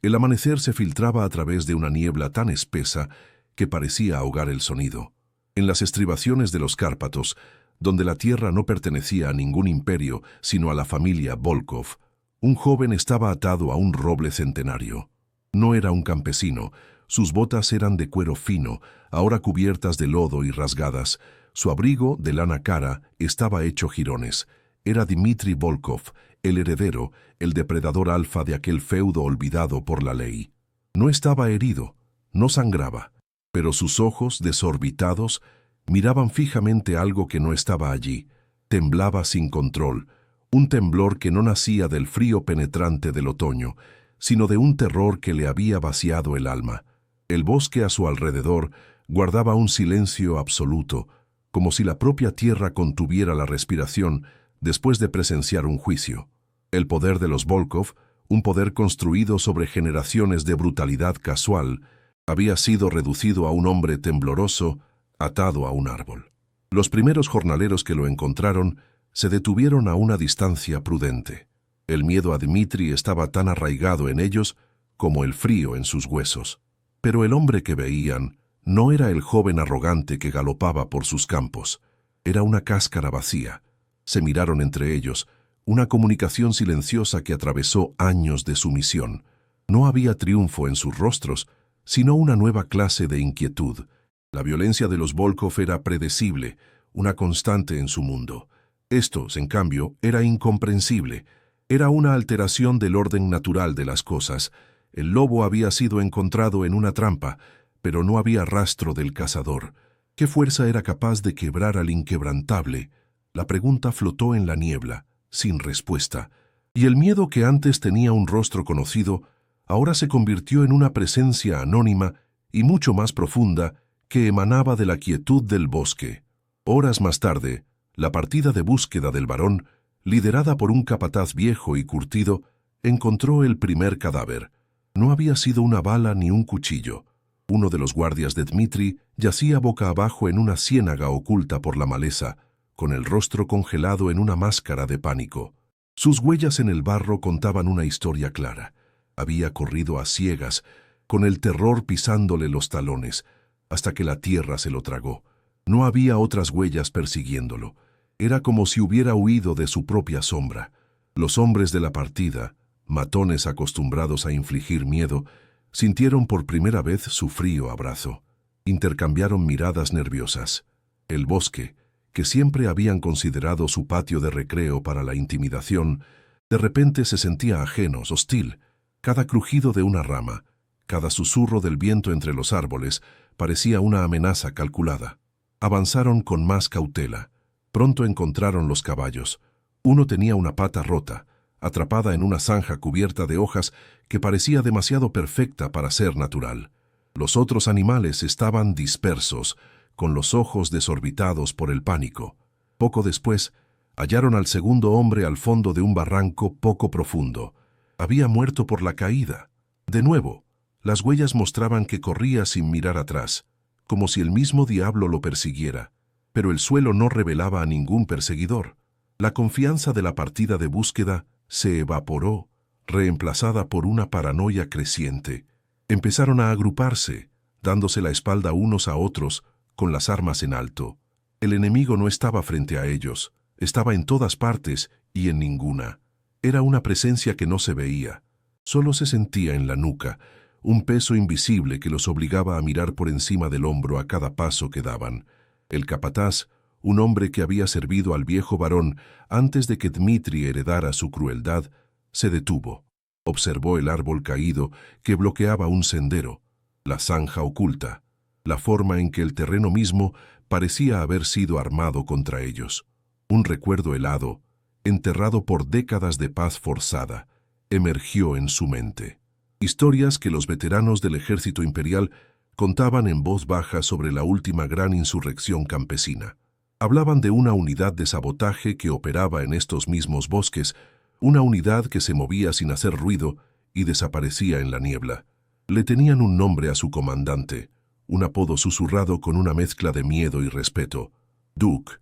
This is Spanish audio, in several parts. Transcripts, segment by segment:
El amanecer se filtraba a través de una niebla tan espesa que parecía ahogar el sonido. En las estribaciones de los Cárpatos, donde la tierra no pertenecía a ningún imperio, sino a la familia Volkov, un joven estaba atado a un roble centenario. No era un campesino, sus botas eran de cuero fino, ahora cubiertas de lodo y rasgadas. Su abrigo, de lana cara, estaba hecho jirones. Era Dmitri Volkov, el heredero, el depredador alfa de aquel feudo olvidado por la ley. No estaba herido, no sangraba, pero sus ojos, desorbitados, miraban fijamente algo que no estaba allí. Temblaba sin control, un temblor que no nacía del frío penetrante del otoño, sino de un terror que le había vaciado el alma. El bosque a su alrededor guardaba un silencio absoluto, como si la propia tierra contuviera la respiración después de presenciar un juicio. El poder de los Volkov, un poder construido sobre generaciones de brutalidad casual, había sido reducido a un hombre tembloroso, atado a un árbol. Los primeros jornaleros que lo encontraron se detuvieron a una distancia prudente. El miedo a Dmitri estaba tan arraigado en ellos como el frío en sus huesos. Pero el hombre que veían no era el joven arrogante que galopaba por sus campos. Era una cáscara vacía. Se miraron entre ellos, una comunicación silenciosa que atravesó años de sumisión. No había triunfo en sus rostros, sino una nueva clase de inquietud. La violencia de los Volkov era predecible, una constante en su mundo. Estos, en cambio, era incomprensible. Era una alteración del orden natural de las cosas. El lobo había sido encontrado en una trampa, pero no había rastro del cazador. ¿Qué fuerza era capaz de quebrar al inquebrantable? La pregunta flotó en la niebla, sin respuesta, y el miedo que antes tenía un rostro conocido, ahora se convirtió en una presencia anónima y mucho más profunda que emanaba de la quietud del bosque. Horas más tarde, la partida de búsqueda del varón, liderada por un capataz viejo y curtido, encontró el primer cadáver. No había sido una bala ni un cuchillo. Uno de los guardias de Dmitri yacía boca abajo en una ciénaga oculta por la maleza, con el rostro congelado en una máscara de pánico. Sus huellas en el barro contaban una historia clara. Había corrido a ciegas, con el terror pisándole los talones, hasta que la tierra se lo tragó. No había otras huellas persiguiéndolo. Era como si hubiera huido de su propia sombra. Los hombres de la partida, matones acostumbrados a infligir miedo, sintieron por primera vez su frío abrazo. Intercambiaron miradas nerviosas. El bosque, que siempre habían considerado su patio de recreo para la intimidación, de repente se sentía ajeno, hostil. Cada crujido de una rama, cada susurro del viento entre los árboles, parecía una amenaza calculada. Avanzaron con más cautela. Pronto encontraron los caballos. Uno tenía una pata rota, atrapada en una zanja cubierta de hojas que parecía demasiado perfecta para ser natural. Los otros animales estaban dispersos, con los ojos desorbitados por el pánico. Poco después, hallaron al segundo hombre al fondo de un barranco poco profundo. Había muerto por la caída. De nuevo, las huellas mostraban que corría sin mirar atrás, como si el mismo diablo lo persiguiera. Pero el suelo no revelaba a ningún perseguidor. La confianza de la partida de búsqueda se evaporó, reemplazada por una paranoia creciente. Empezaron a agruparse, dándose la espalda unos a otros, con las armas en alto. El enemigo no estaba frente a ellos, estaba en todas partes y en ninguna. Era una presencia que no se veía, solo se sentía en la nuca, un peso invisible que los obligaba a mirar por encima del hombro a cada paso que daban. El capataz, un hombre que había servido al viejo varón antes de que Dmitri heredara su crueldad, se detuvo. Observó el árbol caído que bloqueaba un sendero, la zanja oculta, la forma en que el terreno mismo parecía haber sido armado contra ellos. Un recuerdo helado, enterrado por décadas de paz forzada, emergió en su mente. Historias que los veteranos del ejército imperial contaban en voz baja sobre la última gran insurrección campesina. Hablaban de una unidad de sabotaje que operaba en estos mismos bosques, una unidad que se movía sin hacer ruido y desaparecía en la niebla. Le tenían un nombre a su comandante, un apodo susurrado con una mezcla de miedo y respeto. Duke,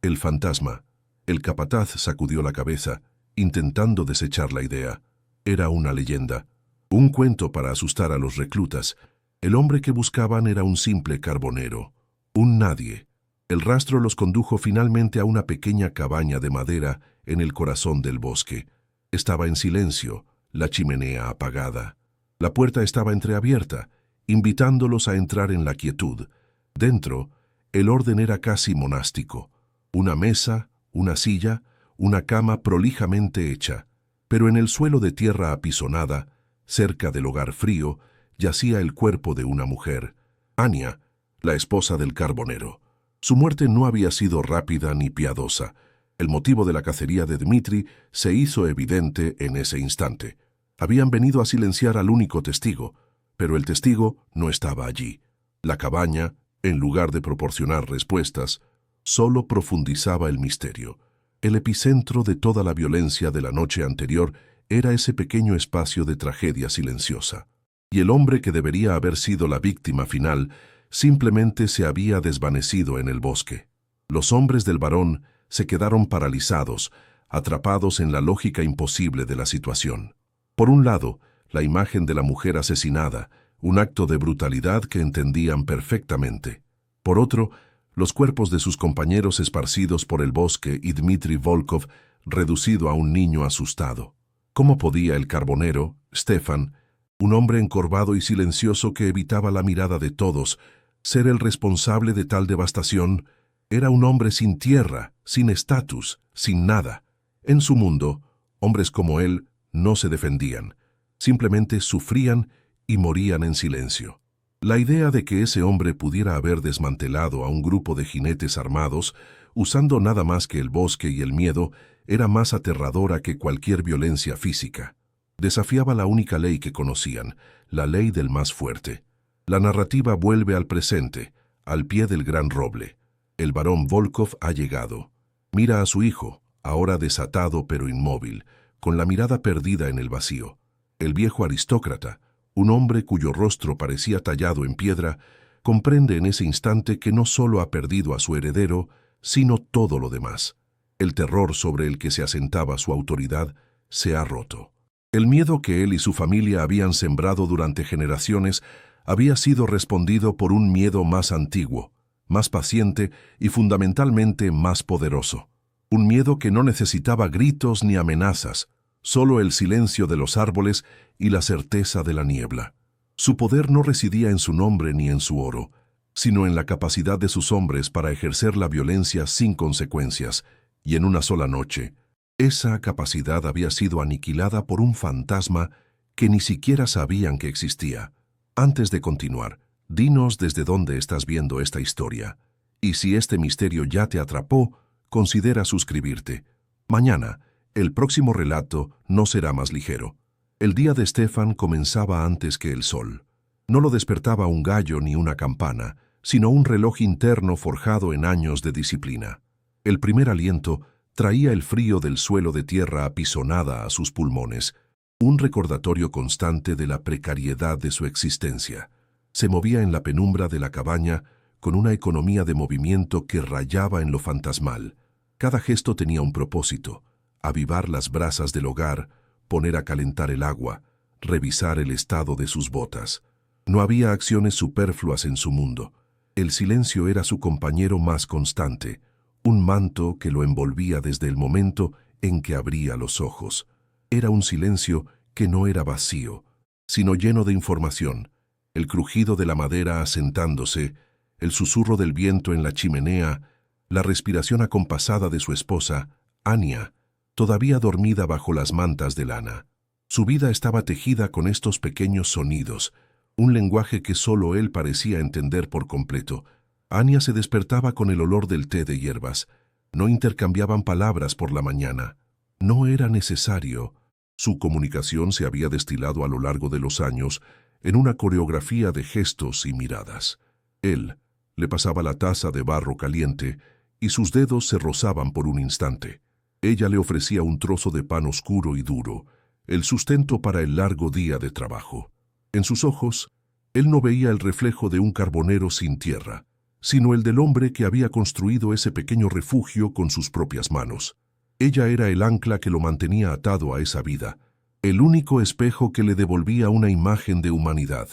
el fantasma. El capataz sacudió la cabeza, intentando desechar la idea. Era una leyenda, Un cuento para asustar a los reclutas. El hombre que buscaban era un simple carbonero, un nadie. El rastro los condujo finalmente a una pequeña cabaña de madera en el corazón del bosque. Estaba en silencio, la chimenea apagada. La puerta estaba entreabierta, invitándolos a entrar en la quietud. Dentro, el orden era casi monástico. Una mesa, una silla, una cama prolijamente hecha. Pero en el suelo de tierra apisonada, cerca del hogar frío, yacía el cuerpo de una mujer, Anya, la esposa del carbonero. Su muerte no había sido rápida ni piadosa. El motivo de la cacería de Dmitri se hizo evidente en ese instante. Habían venido a silenciar al único testigo, pero el testigo no estaba allí. La cabaña, en lugar de proporcionar respuestas, solo profundizaba el misterio. El epicentro de toda la violencia de la noche anterior era ese pequeño espacio de tragedia silenciosa. Y el hombre que debería haber sido la víctima final simplemente se había desvanecido en el bosque. Los hombres del varón se quedaron paralizados, atrapados en la lógica imposible de la situación. Por un lado, la imagen de la mujer asesinada, un acto de brutalidad que entendían perfectamente. Por otro, los cuerpos de sus compañeros esparcidos por el bosque y Dmitri Volkov reducido a un niño asustado. ¿Cómo podía el carbonero, Stefan, un hombre encorvado y silencioso que evitaba la mirada de todos, ser el responsable de tal devastación? Era un hombre sin tierra, sin estatus, sin nada. En su mundo, hombres como él no se defendían, simplemente sufrían y morían en silencio. La idea de que ese hombre pudiera haber desmantelado a un grupo de jinetes armados, usando nada más que el bosque y el miedo, era más aterradora que cualquier violencia física. Desafiaba la única ley que conocían, la ley del más fuerte. La narrativa vuelve al presente, al pie del gran roble. El barón Volkov ha llegado. Mira a su hijo, ahora desatado pero inmóvil, con la mirada perdida en el vacío. El viejo aristócrata, un hombre cuyo rostro parecía tallado en piedra, comprende en ese instante que no solo ha perdido a su heredero, sino todo lo demás. El terror sobre el que se asentaba su autoridad se ha roto. El miedo que él y su familia habían sembrado durante generaciones había sido respondido por un miedo más antiguo, más paciente y fundamentalmente más poderoso. Un miedo que no necesitaba gritos ni amenazas, solo el silencio de los árboles y la certeza de la niebla. Su poder no residía en su nombre ni en su oro, sino en la capacidad de sus hombres para ejercer la violencia sin consecuencias, y en una sola noche, esa capacidad había sido aniquilada por un fantasma que ni siquiera sabían que existía. Antes de continuar, dinos desde dónde estás viendo esta historia, y si este misterio ya te atrapó, considera suscribirte. Mañana, el próximo relato no será más ligero. El día de Stefan comenzaba antes que el sol. No lo despertaba un gallo ni una campana, sino un reloj interno forjado en años de disciplina. El primer aliento traía el frío del suelo de tierra apisonada a sus pulmones, un recordatorio constante de la precariedad de su existencia. Se movía en la penumbra de la cabaña con una economía de movimiento que rayaba en lo fantasmal. Cada gesto tenía un propósito: avivar las brasas del hogar, poner a calentar el agua, revisar el estado de sus botas. No había acciones superfluas en su mundo. El silencio era su compañero más constante, un manto que lo envolvía desde el momento en que abría los ojos. Era un silencio que no era vacío, sino lleno de información. El crujido de la madera asentándose, el susurro del viento en la chimenea, la respiración acompasada de su esposa, Anya, todavía dormida bajo las mantas de lana. Su vida estaba tejida con estos pequeños sonidos, un lenguaje que solo él parecía entender por completo. Anya se despertaba con el olor del té de hierbas. No intercambiaban palabras por la mañana. No era necesario. Su comunicación se había destilado a lo largo de los años en una coreografía de gestos y miradas. Él le pasaba la taza de barro caliente y sus dedos se rozaban por un instante. Ella le ofrecía un trozo de pan oscuro y duro, el sustento para el largo día de trabajo. En sus ojos, él no veía el reflejo de un carbonero sin tierra, sino el del hombre que había construido ese pequeño refugio con sus propias manos. Ella era el ancla que lo mantenía atado a esa vida, el único espejo que le devolvía una imagen de humanidad.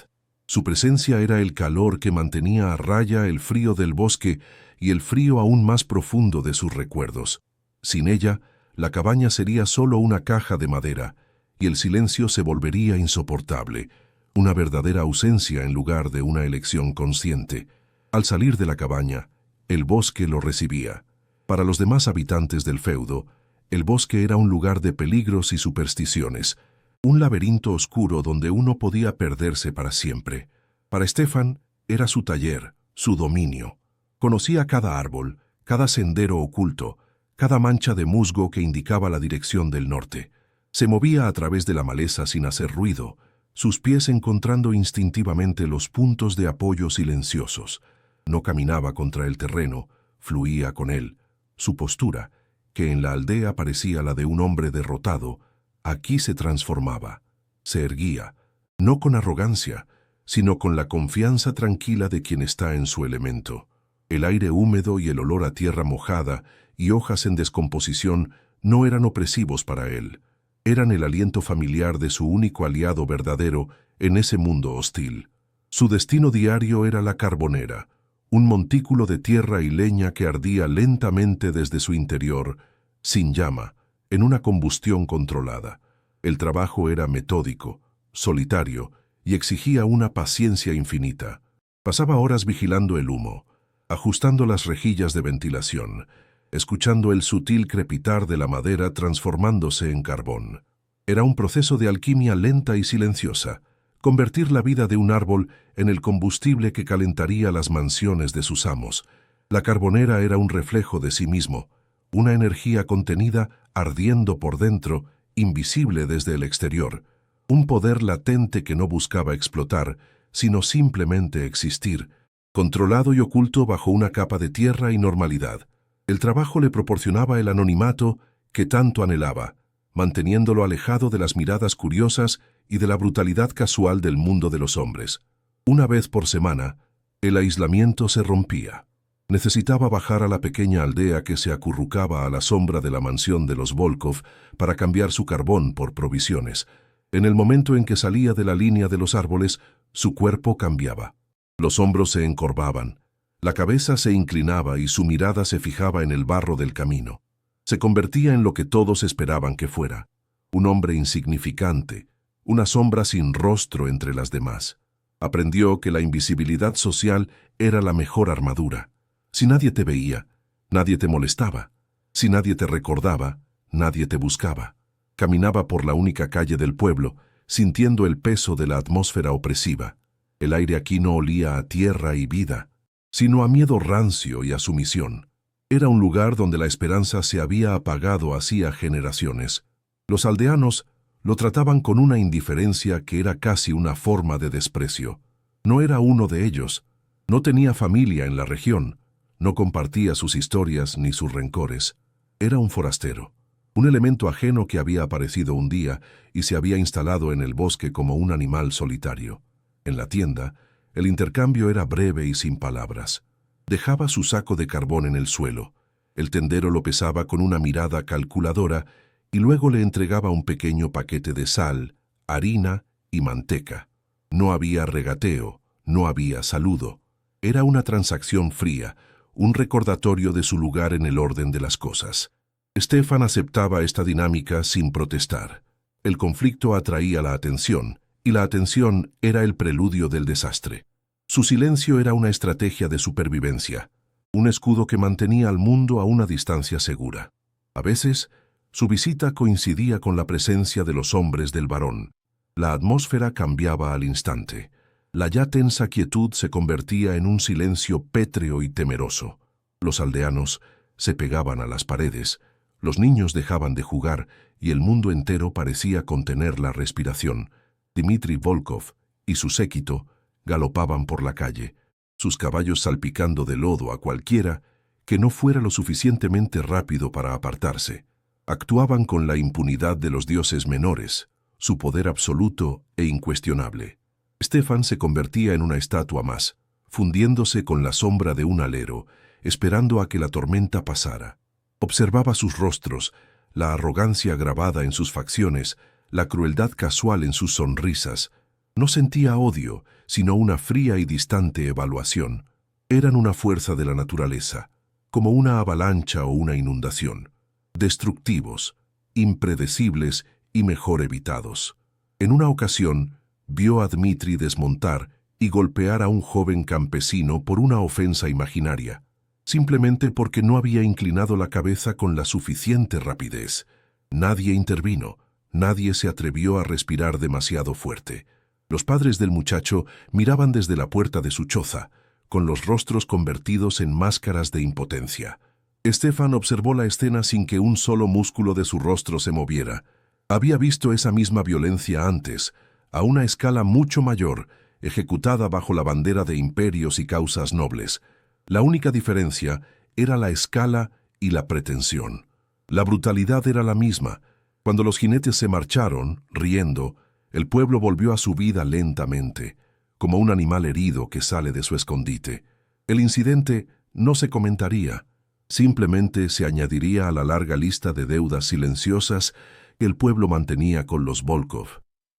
Su presencia era el calor que mantenía a raya el frío del bosque y el frío aún más profundo de sus recuerdos. Sin ella, la cabaña sería solo una caja de madera, y el silencio se volvería insoportable, una verdadera ausencia en lugar de una elección consciente. Al salir de la cabaña, el bosque lo recibía. Para los demás habitantes del feudo, el bosque era un lugar de peligros y supersticiones, un laberinto oscuro donde uno podía perderse para siempre. Para Stefan era su taller, su dominio. Conocía cada árbol, cada sendero oculto, cada mancha de musgo que indicaba la dirección del norte. Se movía a través de la maleza sin hacer ruido, sus pies encontrando instintivamente los puntos de apoyo silenciosos. No caminaba contra el terreno, fluía con él. Su postura, que en la aldea parecía la de un hombre derrotado, aquí se transformaba, se erguía, no con arrogancia, sino con la confianza tranquila de quien está en su elemento. El aire húmedo y el olor a tierra mojada y hojas en descomposición no eran opresivos para él. Eran el aliento familiar de su único aliado verdadero en ese mundo hostil. Su destino diario era la carbonera, un montículo de tierra y leña que ardía lentamente desde su interior, sin llama, en una combustión controlada. El trabajo era metódico, solitario, y exigía una paciencia infinita. Pasaba horas vigilando el humo, ajustando las rejillas de ventilación, escuchando el sutil crepitar de la madera transformándose en carbón. Era un proceso de alquimia lenta y silenciosa, convertir la vida de un árbol en el combustible que calentaría las mansiones de sus amos. La carbonera era un reflejo de sí mismo, una energía contenida ardiendo por dentro, invisible desde el exterior, un poder latente que no buscaba explotar, sino simplemente existir, controlado y oculto bajo una capa de tierra y normalidad. El trabajo le proporcionaba el anonimato que tanto anhelaba, manteniéndolo alejado de las miradas curiosas y de la brutalidad casual del mundo de los hombres. Una vez por semana, el aislamiento se rompía. Necesitaba bajar a la pequeña aldea que se acurrucaba a la sombra de la mansión de los Volkov para cambiar su carbón por provisiones. En el momento en que salía de la línea de los árboles, su cuerpo cambiaba. Los hombros se encorvaban, la cabeza se inclinaba y su mirada se fijaba en el barro del camino. Se convertía en lo que todos esperaban que fuera, un hombre insignificante, una sombra sin rostro entre las demás. Aprendió que la invisibilidad social era la mejor armadura. Si nadie te veía, nadie te molestaba. Si nadie te recordaba, nadie te buscaba. Caminaba por la única calle del pueblo, sintiendo el peso de la atmósfera opresiva. El aire aquí no olía a tierra y vida, sino a miedo rancio y a sumisión. Era un lugar donde la esperanza se había apagado hacía generaciones. Los aldeanos lo trataban con una indiferencia que era casi una forma de desprecio. No era uno de ellos, no tenía familia en la región, no compartía sus historias ni sus rencores. Era un forastero, un elemento ajeno que había aparecido un día y se había instalado en el bosque como un animal solitario. En la tienda, el intercambio era breve y sin palabras. Dejaba su saco de carbón en el suelo. El tendero lo pesaba con una mirada calculadora y luego le entregaba un pequeño paquete de sal, harina y manteca. No había regateo, no había saludo. Era una transacción fría, un recordatorio de su lugar en el orden de las cosas. Stefan aceptaba esta dinámica sin protestar. El conflicto atraía la atención, y la atención era el preludio del desastre. Su silencio era una estrategia de supervivencia, un escudo que mantenía al mundo a una distancia segura. A veces, su visita coincidía con la presencia de los hombres del varón. La atmósfera cambiaba al instante. La ya tensa quietud se convertía en un silencio pétreo y temeroso. Los aldeanos se pegaban a las paredes, los niños dejaban de jugar y el mundo entero parecía contener la respiración. Dmitri Volkov y su séquito galopaban por la calle, sus caballos salpicando de lodo a cualquiera que no fuera lo suficientemente rápido para apartarse. Actuaban con la impunidad de los dioses menores, su poder absoluto e incuestionable. Stefan se convertía en una estatua más, fundiéndose con la sombra de un alero, esperando a que la tormenta pasara. Observaba sus rostros, la arrogancia grabada en sus facciones, la crueldad casual en sus sonrisas. No sentía odio, sino una fría y distante evaluación. Eran una fuerza de la naturaleza, como una avalancha o una inundación. Destructivos, impredecibles y mejor evitados. En una ocasión, vio a Dmitri desmontar y golpear a un joven campesino por una ofensa imaginaria, simplemente porque no había inclinado la cabeza con la suficiente rapidez. Nadie intervino, nadie se atrevió a respirar demasiado fuerte. Los padres del muchacho miraban desde la puerta de su choza, con los rostros convertidos en máscaras de impotencia. Stefan observó la escena sin que un solo músculo de su rostro se moviera. Había visto esa misma violencia antes, a una escala mucho mayor, ejecutada bajo la bandera de imperios y causas nobles. La única diferencia era la escala y la pretensión. La brutalidad era la misma. Cuando los jinetes se marcharon, riendo, el pueblo volvió a su vida lentamente, como un animal herido que sale de su escondite. El incidente no se comentaría, simplemente se añadiría a la larga lista de deudas silenciosas que el pueblo mantenía con los Volkov.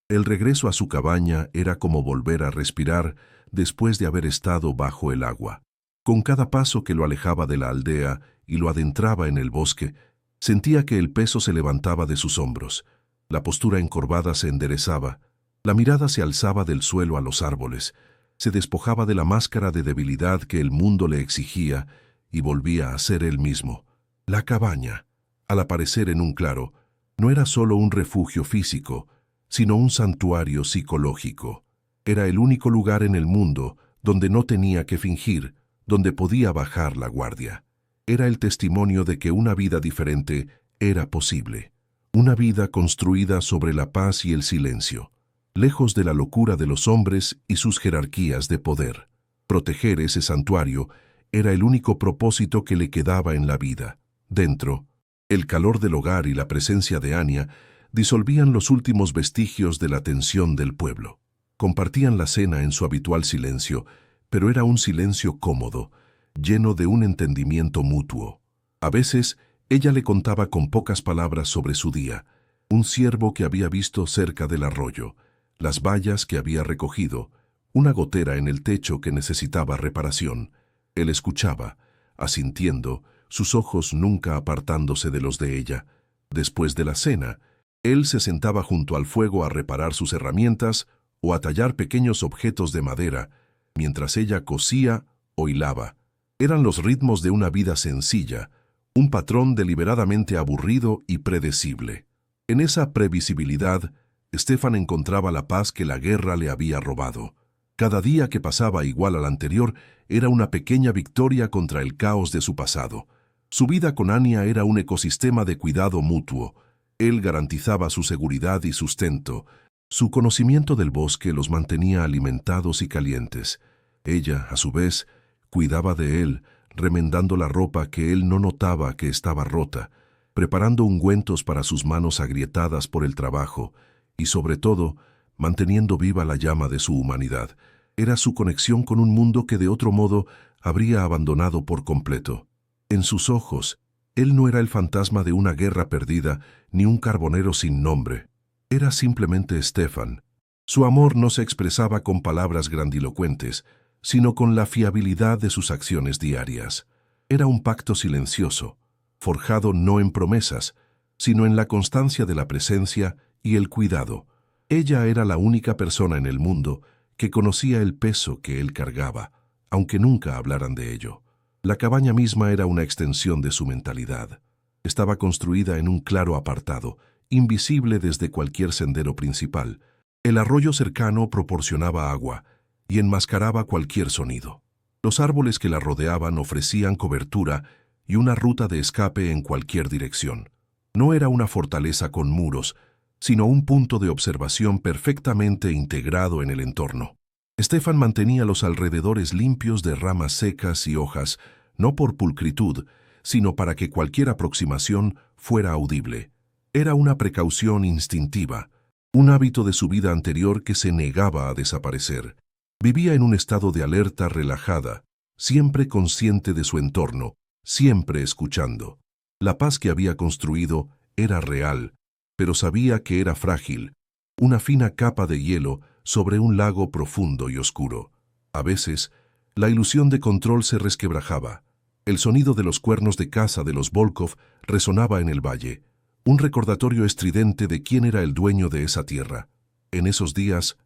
El regreso a su cabaña era como volver a respirar después de haber estado bajo el agua. Con cada paso que lo alejaba de la aldea y lo adentraba en el bosque, sentía que el peso se levantaba de sus hombros, la postura encorvada se enderezaba, la mirada se alzaba del suelo a los árboles, se despojaba de la máscara de debilidad que el mundo le exigía y volvía a ser él mismo. La cabaña, al aparecer en un claro, no era solo un refugio físico, sino un santuario psicológico. Era el único lugar en el mundo donde no tenía que fingir, donde podía bajar la guardia. Era el testimonio de que una vida diferente era posible. Una vida construida sobre la paz y el silencio, lejos de la locura de los hombres y sus jerarquías de poder. Proteger ese santuario era el único propósito que le quedaba en la vida. Dentro, el calor del hogar y la presencia de Anya disolvían los últimos vestigios de la tensión del pueblo. Compartían la cena en su habitual silencio, pero era un silencio cómodo, lleno de un entendimiento mutuo. A veces, ella le contaba con pocas palabras sobre su día, un ciervo que había visto cerca del arroyo, las bayas que había recogido, una gotera en el techo que necesitaba reparación. Él escuchaba, asintiendo, sus ojos nunca apartándose de los de ella. Después de la cena, él se sentaba junto al fuego a reparar sus herramientas o a tallar pequeños objetos de madera, mientras ella cosía o hilaba. Eran los ritmos de una vida sencilla, un patrón deliberadamente aburrido y predecible. En esa previsibilidad, Stefan encontraba la paz que la guerra le había robado. Cada día que pasaba igual al anterior era una pequeña victoria contra el caos de su pasado. Su vida con Anya era un ecosistema de cuidado mutuo. Él garantizaba su seguridad y sustento. Su conocimiento del bosque los mantenía alimentados y calientes. Ella, a su vez, cuidaba de él, remendando la ropa que él no notaba que estaba rota, preparando ungüentos para sus manos agrietadas por el trabajo y, sobre todo, manteniendo viva la llama de su humanidad. Era su conexión con un mundo que de otro modo habría abandonado por completo. En sus ojos, él no era el fantasma de una guerra perdida ni un carbonero sin nombre. Era simplemente Stefan. Su amor no se expresaba con palabras grandilocuentes, sino con la fiabilidad de sus acciones diarias. Era un pacto silencioso, forjado no en promesas, sino en la constancia de la presencia y el cuidado. Ella era la única persona en el mundo que conocía el peso que él cargaba, aunque nunca hablaran de ello. La cabaña misma era una extensión de su mentalidad. Estaba construida en un claro apartado, invisible desde cualquier sendero principal. El arroyo cercano proporcionaba agua y enmascaraba cualquier sonido. Los árboles que la rodeaban ofrecían cobertura y una ruta de escape en cualquier dirección. No era una fortaleza con muros, sino un punto de observación perfectamente integrado en el entorno. Stefan mantenía los alrededores limpios de ramas secas y hojas, no por pulcritud, sino para que cualquier aproximación fuera audible. Era una precaución instintiva, un hábito de su vida anterior que se negaba a desaparecer. Vivía en un estado de alerta relajada, siempre consciente de su entorno, siempre escuchando. La paz que había construido era real, pero sabía que era frágil, una fina capa de hielo sobre un lago profundo y oscuro. A veces, la ilusión de control se resquebrajaba. El sonido de los cuernos de caza de los Volkov resonaba en el valle, un recordatorio estridente de quién era el dueño de esa tierra. En esos días,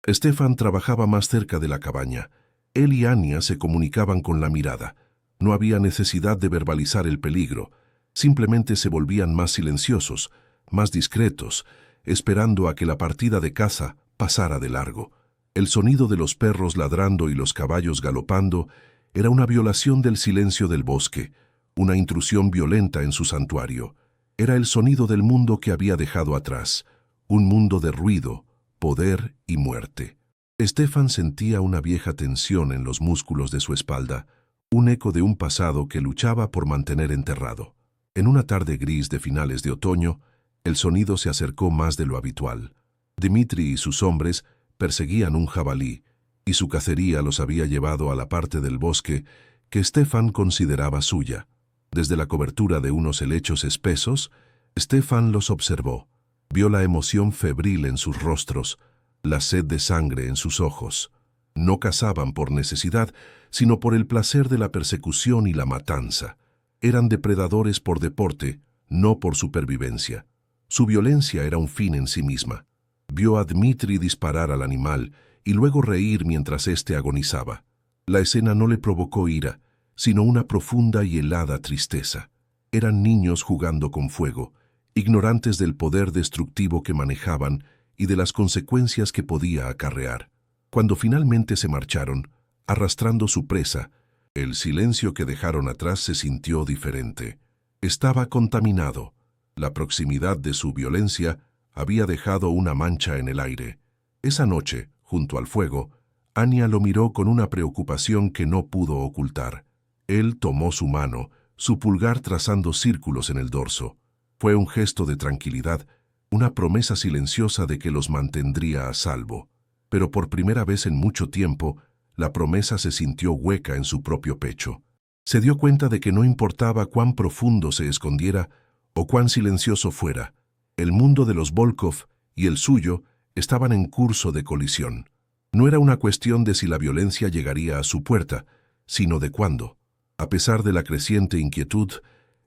Stefan trabajaba más cerca de la cabaña. Él y Anya se comunicaban con la mirada. No había necesidad de verbalizar el peligro, simplemente se volvían más silenciosos, más discretos, esperando a que la partida de caza pasara de largo. El sonido de los perros ladrando y los caballos galopando era una violación del silencio del bosque, una intrusión violenta en su santuario. Era el sonido del mundo que había dejado atrás, un mundo de ruido, poder y muerte. Stefan sentía una vieja tensión en los músculos de su espalda, un eco de un pasado que luchaba por mantener enterrado. En una tarde gris de finales de otoño, el sonido se acercó más de lo habitual. Dmitri y sus hombres perseguían un jabalí, y su cacería los había llevado a la parte del bosque que Stefan consideraba suya. Desde la cobertura de unos helechos espesos, Stefan los observó. Vio la emoción febril en sus rostros, la sed de sangre en sus ojos. No cazaban por necesidad, sino por el placer de la persecución y la matanza. Eran depredadores por deporte, no por supervivencia. Su violencia era un fin en sí misma. Vio a Dmitri disparar al animal y luego reír mientras éste agonizaba. La escena no le provocó ira, sino una profunda y helada tristeza. Eran niños jugando con fuego, ignorantes del poder destructivo que manejaban y de las consecuencias que podía acarrear. Cuando finalmente se marcharon, arrastrando su presa, el silencio que dejaron atrás se sintió diferente. Estaba contaminado. La proximidad de su violencia había dejado una mancha en el aire. Esa noche, junto al fuego, Anya lo miró con una preocupación que no pudo ocultar. Él tomó su mano, su pulgar trazando círculos en el dorso. Fue un gesto de tranquilidad, una promesa silenciosa de que los mantendría a salvo. Pero por primera vez en mucho tiempo, la promesa se sintió hueca en su propio pecho. Se dio cuenta de que no importaba cuán profundo se escondiera o cuán silencioso fuera, el mundo de los Volkov y el suyo estaban en curso de colisión. No era una cuestión de si la violencia llegaría a su puerta, sino de cuándo. A pesar de la creciente inquietud,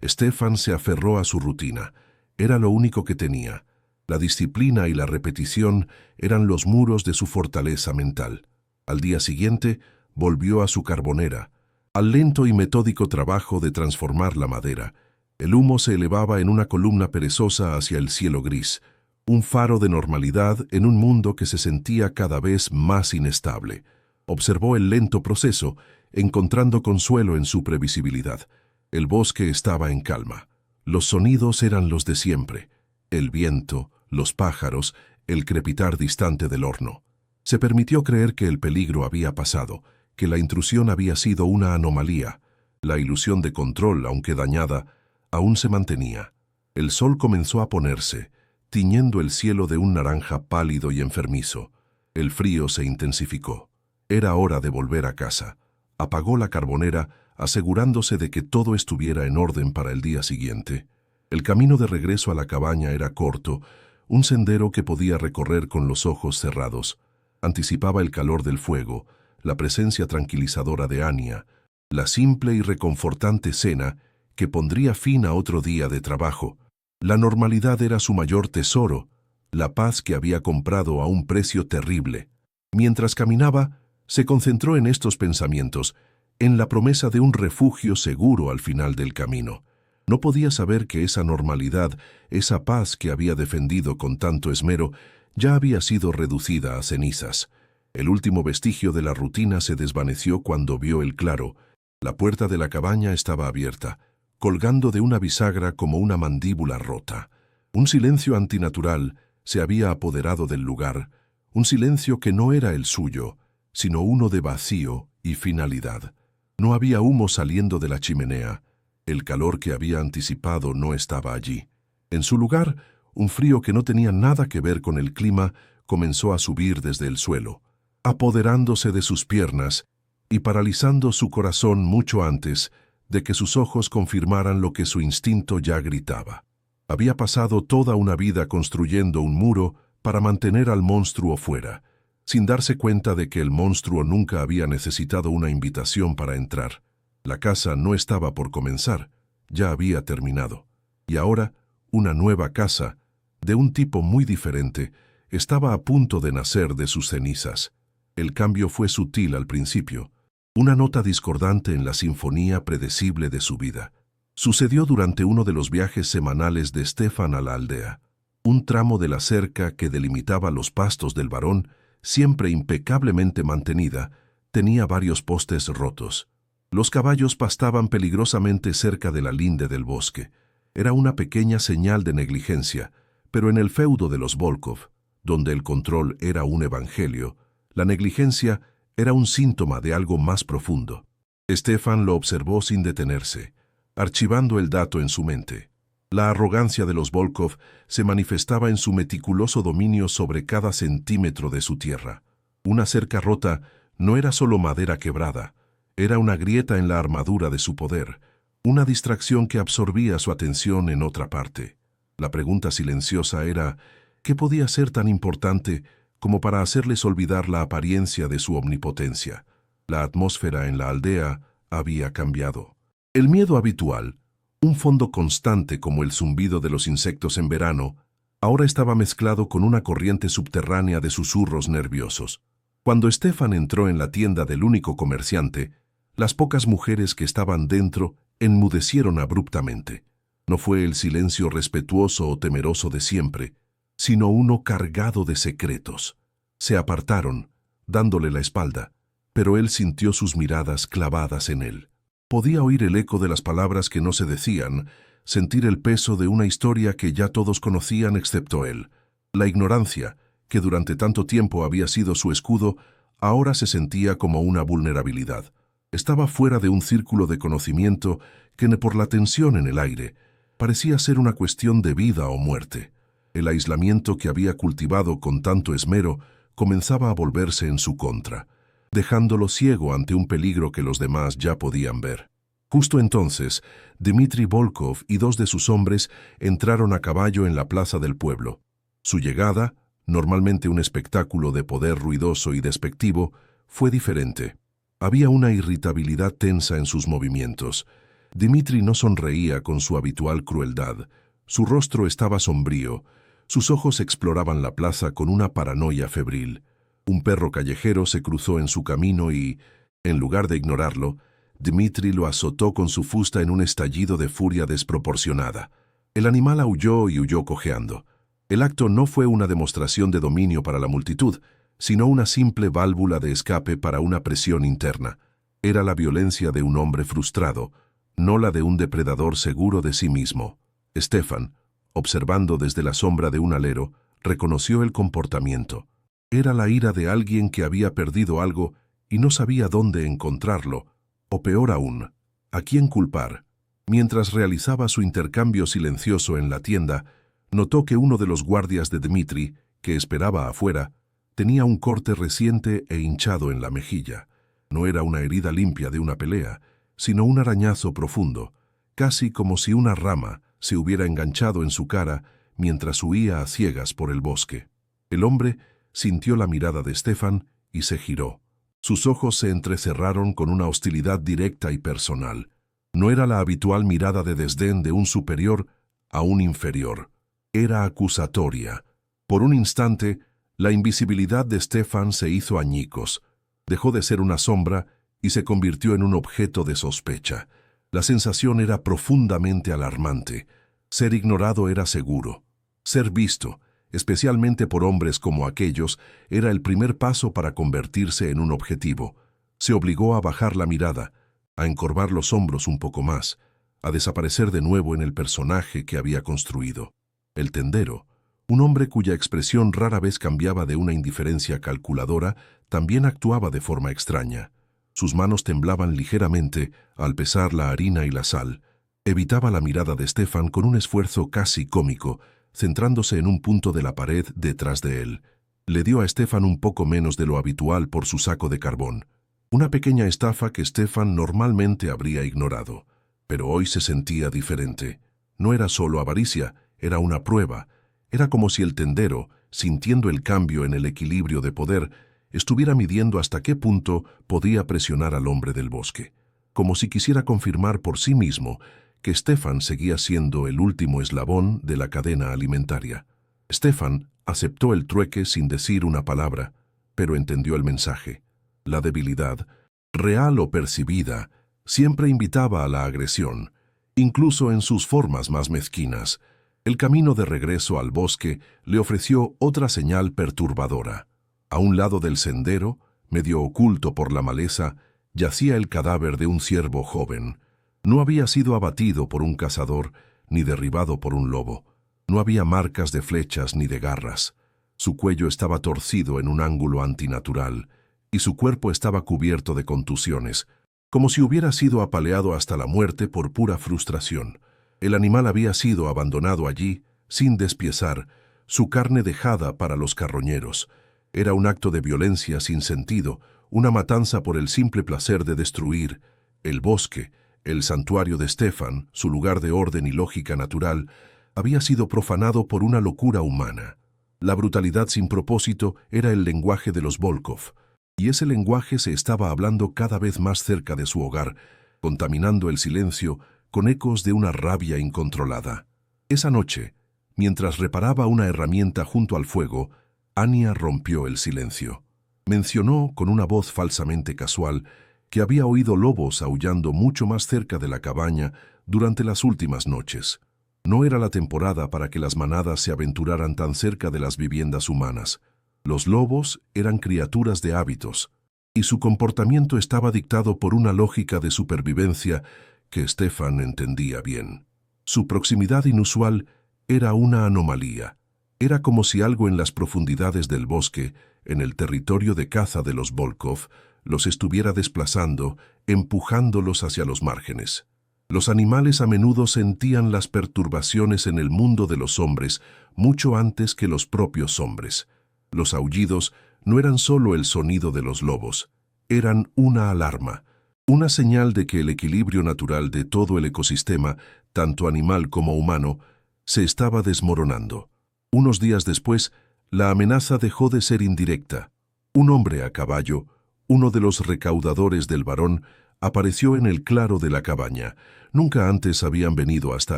Stefan se aferró a su rutina. Era lo único que tenía. La disciplina y la repetición eran los muros de su fortaleza mental. Al día siguiente, volvió a su carbonera, al lento y metódico trabajo de transformar la madera. El humo se elevaba en una columna perezosa hacia el cielo gris, un faro de normalidad en un mundo que se sentía cada vez más inestable. Observó el lento proceso, encontrando consuelo en su previsibilidad. El bosque estaba en calma. Los sonidos eran los de siempre. El viento, los pájaros, el crepitar distante del horno. Se permitió creer que el peligro había pasado, que la intrusión había sido una anomalía. La ilusión de control, aunque dañada, aún se mantenía. El sol comenzó a ponerse, tiñendo el cielo de un naranja pálido y enfermizo. El frío se intensificó. Era hora de volver a casa. Apagó la carbonera, asegurándose de que todo estuviera en orden para el día siguiente. El camino de regreso a la cabaña era corto, un sendero que podía recorrer con los ojos cerrados. Anticipaba el calor del fuego, la presencia tranquilizadora de Anya, la simple y reconfortante cena que pondría fin a otro día de trabajo. La normalidad era su mayor tesoro, la paz que había comprado a un precio terrible. Mientras caminaba, se concentró en estos pensamientos, en la promesa de un refugio seguro al final del camino. No podía saber que esa normalidad, esa paz que había defendido con tanto esmero, ya había sido reducida a cenizas. El último vestigio de la rutina se desvaneció cuando vio el claro. La puerta de la cabaña estaba abierta, colgando de una bisagra como una mandíbula rota. Un silencio antinatural se había apoderado del lugar, un silencio que no era el suyo, sino uno de vacío y finalidad. No había humo saliendo de la chimenea. El calor que había anticipado no estaba allí. En su lugar, un frío que no tenía nada que ver con el clima comenzó a subir desde el suelo, apoderándose de sus piernas y paralizando su corazón mucho antes de que sus ojos confirmaran lo que su instinto ya gritaba. Había pasado toda una vida construyendo un muro para mantener al monstruo fuera, sin darse cuenta de que el monstruo nunca había necesitado una invitación para entrar. La casa no estaba por comenzar, ya había terminado. Y ahora, una nueva casa, de un tipo muy diferente, estaba a punto de nacer de sus cenizas. El cambio fue sutil al principio, una nota discordante en la sinfonía predecible de su vida. Sucedió durante uno de los viajes semanales de Stefan a la aldea. Un tramo de la cerca que delimitaba los pastos del varón, siempre impecablemente mantenida, tenía varios postes rotos. Los caballos pastaban peligrosamente cerca de la linde del bosque. Era una pequeña señal de negligencia, pero en el feudo de los Volkov, donde el control era un evangelio, la negligencia era un síntoma de algo más profundo. Stefan lo observó sin detenerse, archivando el dato en su mente. La arrogancia de los Volkov se manifestaba en su meticuloso dominio sobre cada centímetro de su tierra. Una cerca rota no era solo madera quebrada, era una grieta en la armadura de su poder, una distracción que absorbía su atención en otra parte. La pregunta silenciosa era, ¿qué podía ser tan importante como para hacerles olvidar la apariencia de su omnipotencia? La atmósfera en la aldea había cambiado. El miedo habitual, un fondo constante como el zumbido de los insectos en verano, ahora estaba mezclado con una corriente subterránea de susurros nerviosos. Cuando Stefan entró en la tienda del único comerciante, las pocas mujeres que estaban dentro enmudecieron abruptamente. No fue el silencio respetuoso o temeroso de siempre, sino uno cargado de secretos. Se apartaron, dándole la espalda, pero él sintió sus miradas clavadas en él. Podía oír el eco de las palabras que no se decían, sentir el peso de una historia que ya todos conocían excepto él. La ignorancia, que durante tanto tiempo había sido su escudo, ahora se sentía como una vulnerabilidad. Estaba fuera de un círculo de conocimiento que, por la tensión en el aire, parecía ser una cuestión de vida o muerte. El aislamiento que había cultivado con tanto esmero comenzaba a volverse en su contra, dejándolo ciego ante un peligro que los demás ya podían ver. Justo entonces, Dmitri Volkov y 2 de sus hombres entraron a caballo en la plaza del pueblo. Su llegada, normalmente un espectáculo de poder ruidoso y despectivo, fue diferente. Había una irritabilidad tensa en sus movimientos. Dmitri no sonreía con su habitual crueldad. Su rostro estaba sombrío. Sus ojos exploraban la plaza con una paranoia febril. Un perro callejero se cruzó en su camino y, en lugar de ignorarlo, Dmitri lo azotó con su fusta en un estallido de furia desproporcionada. El animal aulló y huyó cojeando. El acto no fue una demostración de dominio para la multitud, sino una simple válvula de escape para una presión interna. Era la violencia de un hombre frustrado, no la de un depredador seguro de sí mismo. Stefan, observando desde la sombra de un alero, reconoció el comportamiento. Era la ira de alguien que había perdido algo y no sabía dónde encontrarlo, o peor aún, a quién culpar. Mientras realizaba su intercambio silencioso en la tienda, notó que uno de los guardias de Dmitri, que esperaba afuera, tenía un corte reciente e hinchado en la mejilla. No era una herida limpia de una pelea, sino un arañazo profundo, casi como si una rama se hubiera enganchado en su cara mientras huía a ciegas por el bosque. El hombre sintió la mirada de Stefan y se giró. Sus ojos se entrecerraron con una hostilidad directa y personal. No era la habitual mirada de desdén de un superior a un inferior. Era acusatoria. Por un instante, la invisibilidad de Stefan se hizo añicos. Dejó de ser una sombra y se convirtió en un objeto de sospecha. La sensación era profundamente alarmante. Ser ignorado era seguro. Ser visto, especialmente por hombres como aquellos, era el primer paso para convertirse en un objetivo. Se obligó a bajar la mirada, a encorvar los hombros un poco más, a desaparecer de nuevo en el personaje que había construido. El tendero, un hombre cuya expresión rara vez cambiaba de una indiferencia calculadora, también actuaba de forma extraña. Sus manos temblaban ligeramente al pesar la harina y la sal. Evitaba la mirada de Stefan con un esfuerzo casi cómico, centrándose en un punto de la pared detrás de él. Le dio a Stefan un poco menos de lo habitual por su saco de carbón. Una pequeña estafa que Stefan normalmente habría ignorado. Pero hoy se sentía diferente. No era solo avaricia, era una prueba. Era como si el tendero, sintiendo el cambio en el equilibrio de poder, estuviera midiendo hasta qué punto podía presionar al hombre del bosque, como si quisiera confirmar por sí mismo que Stefan seguía siendo el último eslabón de la cadena alimentaria. Stefan aceptó el trueque sin decir una palabra, pero entendió el mensaje. La debilidad, real o percibida, siempre invitaba a la agresión, incluso en sus formas más mezquinas. El camino de regreso al bosque le ofreció otra señal perturbadora. A un lado del sendero, medio oculto por la maleza, yacía el cadáver de un ciervo joven. No había sido abatido por un cazador ni derribado por un lobo. No había marcas de flechas ni de garras. Su cuello estaba torcido en un ángulo antinatural y su cuerpo estaba cubierto de contusiones, como si hubiera sido apaleado hasta la muerte por pura frustración. El animal había sido abandonado allí, sin despiezar, su carne dejada para los carroñeros. Era un acto de violencia sin sentido, una matanza por el simple placer de destruir. El bosque, el santuario de Stefan, su lugar de orden y lógica natural, había sido profanado por una locura humana. La brutalidad sin propósito era el lenguaje de los Volkov, y ese lenguaje se estaba hablando cada vez más cerca de su hogar, contaminando el silencio con ecos de una rabia incontrolada. Esa noche, mientras reparaba una herramienta junto al fuego, Anya rompió el silencio. Mencionó con una voz falsamente casual que había oído lobos aullando mucho más cerca de la cabaña durante las últimas noches. No era la temporada para que las manadas se aventuraran tan cerca de las viviendas humanas. Los lobos eran criaturas de hábitos, y su comportamiento estaba dictado por una lógica de supervivencia que Stefan entendía bien. Su proximidad inusual era una anomalía. Era como si algo en las profundidades del bosque, en el territorio de caza de los Volkov, los estuviera desplazando, empujándolos hacia los márgenes. Los animales a menudo sentían las perturbaciones en el mundo de los hombres mucho antes que los propios hombres. Los aullidos no eran solo el sonido de los lobos, eran una alarma, una señal de que el equilibrio natural de todo el ecosistema, tanto animal como humano, se estaba desmoronando. Unos días después, la amenaza dejó de ser indirecta. Un hombre a caballo, uno de los recaudadores del varón, apareció en el claro de la cabaña. Nunca antes habían venido hasta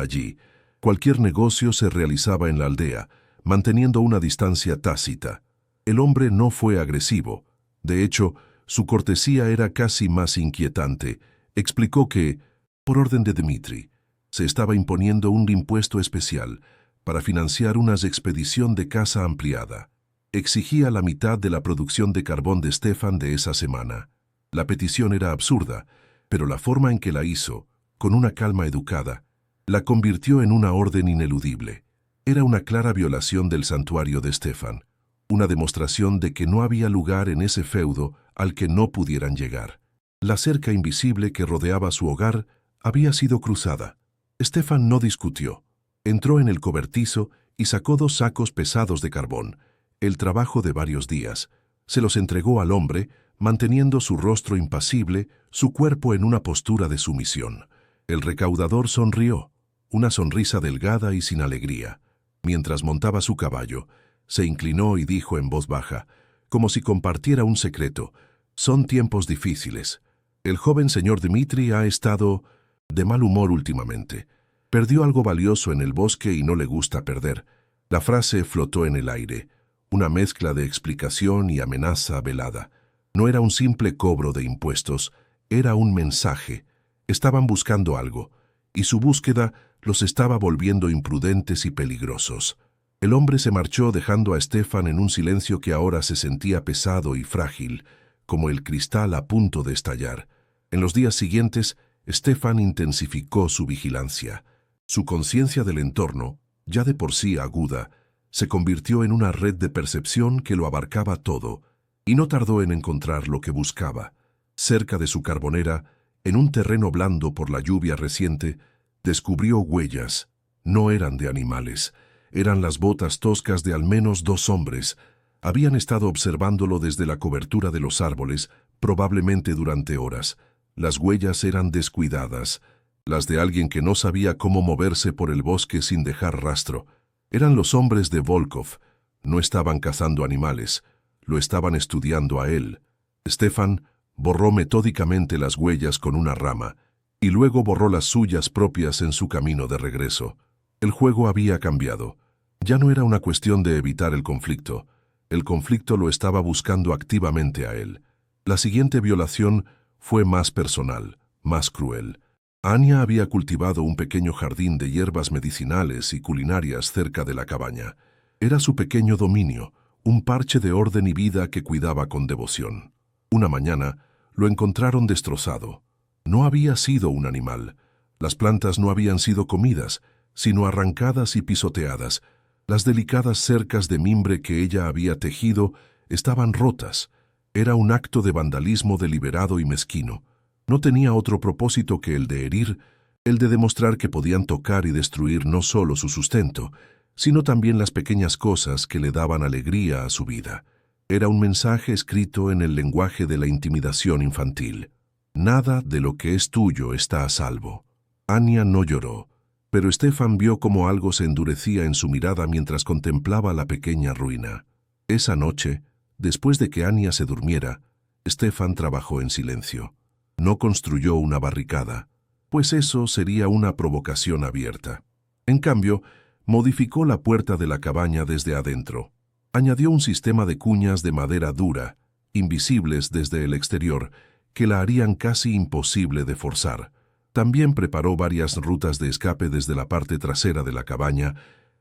allí. Cualquier negocio se realizaba en la aldea, manteniendo una distancia tácita. El hombre no fue agresivo. De hecho, su cortesía era casi más inquietante. Explicó que, por orden de Dmitri, se estaba imponiendo un impuesto especial para financiar una expedición de caza ampliada. Exigía la mitad de la producción de carbón de Stefan de esa semana. La petición era absurda, pero la forma en que la hizo, con una calma educada, la convirtió en una orden ineludible. Era una clara violación del santuario de Stefan, una demostración de que no había lugar en ese feudo al que no pudieran llegar. La cerca invisible que rodeaba su hogar había sido cruzada. Stefan no discutió. Entró en el cobertizo y sacó 2 sacos pesados de carbón, el trabajo de varios días. Se los entregó al hombre, manteniendo su rostro impasible, su cuerpo en una postura de sumisión. El recaudador sonrió, una sonrisa delgada y sin alegría. Mientras montaba su caballo, se inclinó y dijo en voz baja, como si compartiera un secreto: «Son tiempos difíciles. El joven señor Dmitri ha estado de mal humor últimamente. Perdió algo valioso en el bosque y no le gusta perder». La frase flotó en el aire, una mezcla de explicación y amenaza velada. No era un simple cobro de impuestos, era un mensaje. Estaban buscando algo, y su búsqueda los estaba volviendo imprudentes y peligrosos. El hombre se marchó dejando a Stefan en un silencio que ahora se sentía pesado y frágil, como el cristal a punto de estallar. En los días siguientes, Stefan intensificó su vigilancia. Su conciencia del entorno, ya de por sí aguda, se convirtió en una red de percepción que lo abarcaba todo, y no tardó en encontrar lo que buscaba. Cerca de su carbonera, en un terreno blando por la lluvia reciente, descubrió huellas. No eran de animales, eran las botas toscas de al menos 2 hombres. Habían estado observándolo desde la cobertura de los árboles, probablemente durante horas. Las huellas eran descuidadas, las de alguien que no sabía cómo moverse por el bosque sin dejar rastro. Eran los hombres de Volkov. No estaban cazando animales, lo estaban estudiando a él. Stefan borró metódicamente las huellas con una rama y luego borró las suyas propias en su camino de regreso. El juego había cambiado. Ya no era una cuestión de evitar el conflicto. El conflicto lo estaba buscando activamente a él. La siguiente violación fue más personal, más cruel. Anya había cultivado un pequeño jardín de hierbas medicinales y culinarias cerca de la cabaña. Era su pequeño dominio, un parche de orden y vida que cuidaba con devoción. Una mañana lo encontraron destrozado. No había sido un animal. Las plantas no habían sido comidas, sino arrancadas y pisoteadas. Las delicadas cercas de mimbre que ella había tejido estaban rotas. Era un acto de vandalismo deliberado y mezquino. No tenía otro propósito que el de herir, el de demostrar que podían tocar y destruir no solo su sustento, sino también las pequeñas cosas que le daban alegría a su vida. Era un mensaje escrito en el lenguaje de la intimidación infantil. Nada de lo que es tuyo está a salvo. Anya no lloró, pero Stefan vio cómo algo se endurecía en su mirada mientras contemplaba la pequeña ruina. Esa noche, después de que Anya se durmiera, Stefan trabajó en silencio. No construyó una barricada, pues eso sería una provocación abierta. En cambio, modificó la puerta de la cabaña desde adentro. Añadió un sistema de cuñas de madera dura, invisibles desde el exterior, que la harían casi imposible de forzar. También preparó varias rutas de escape desde la parte trasera de la cabaña,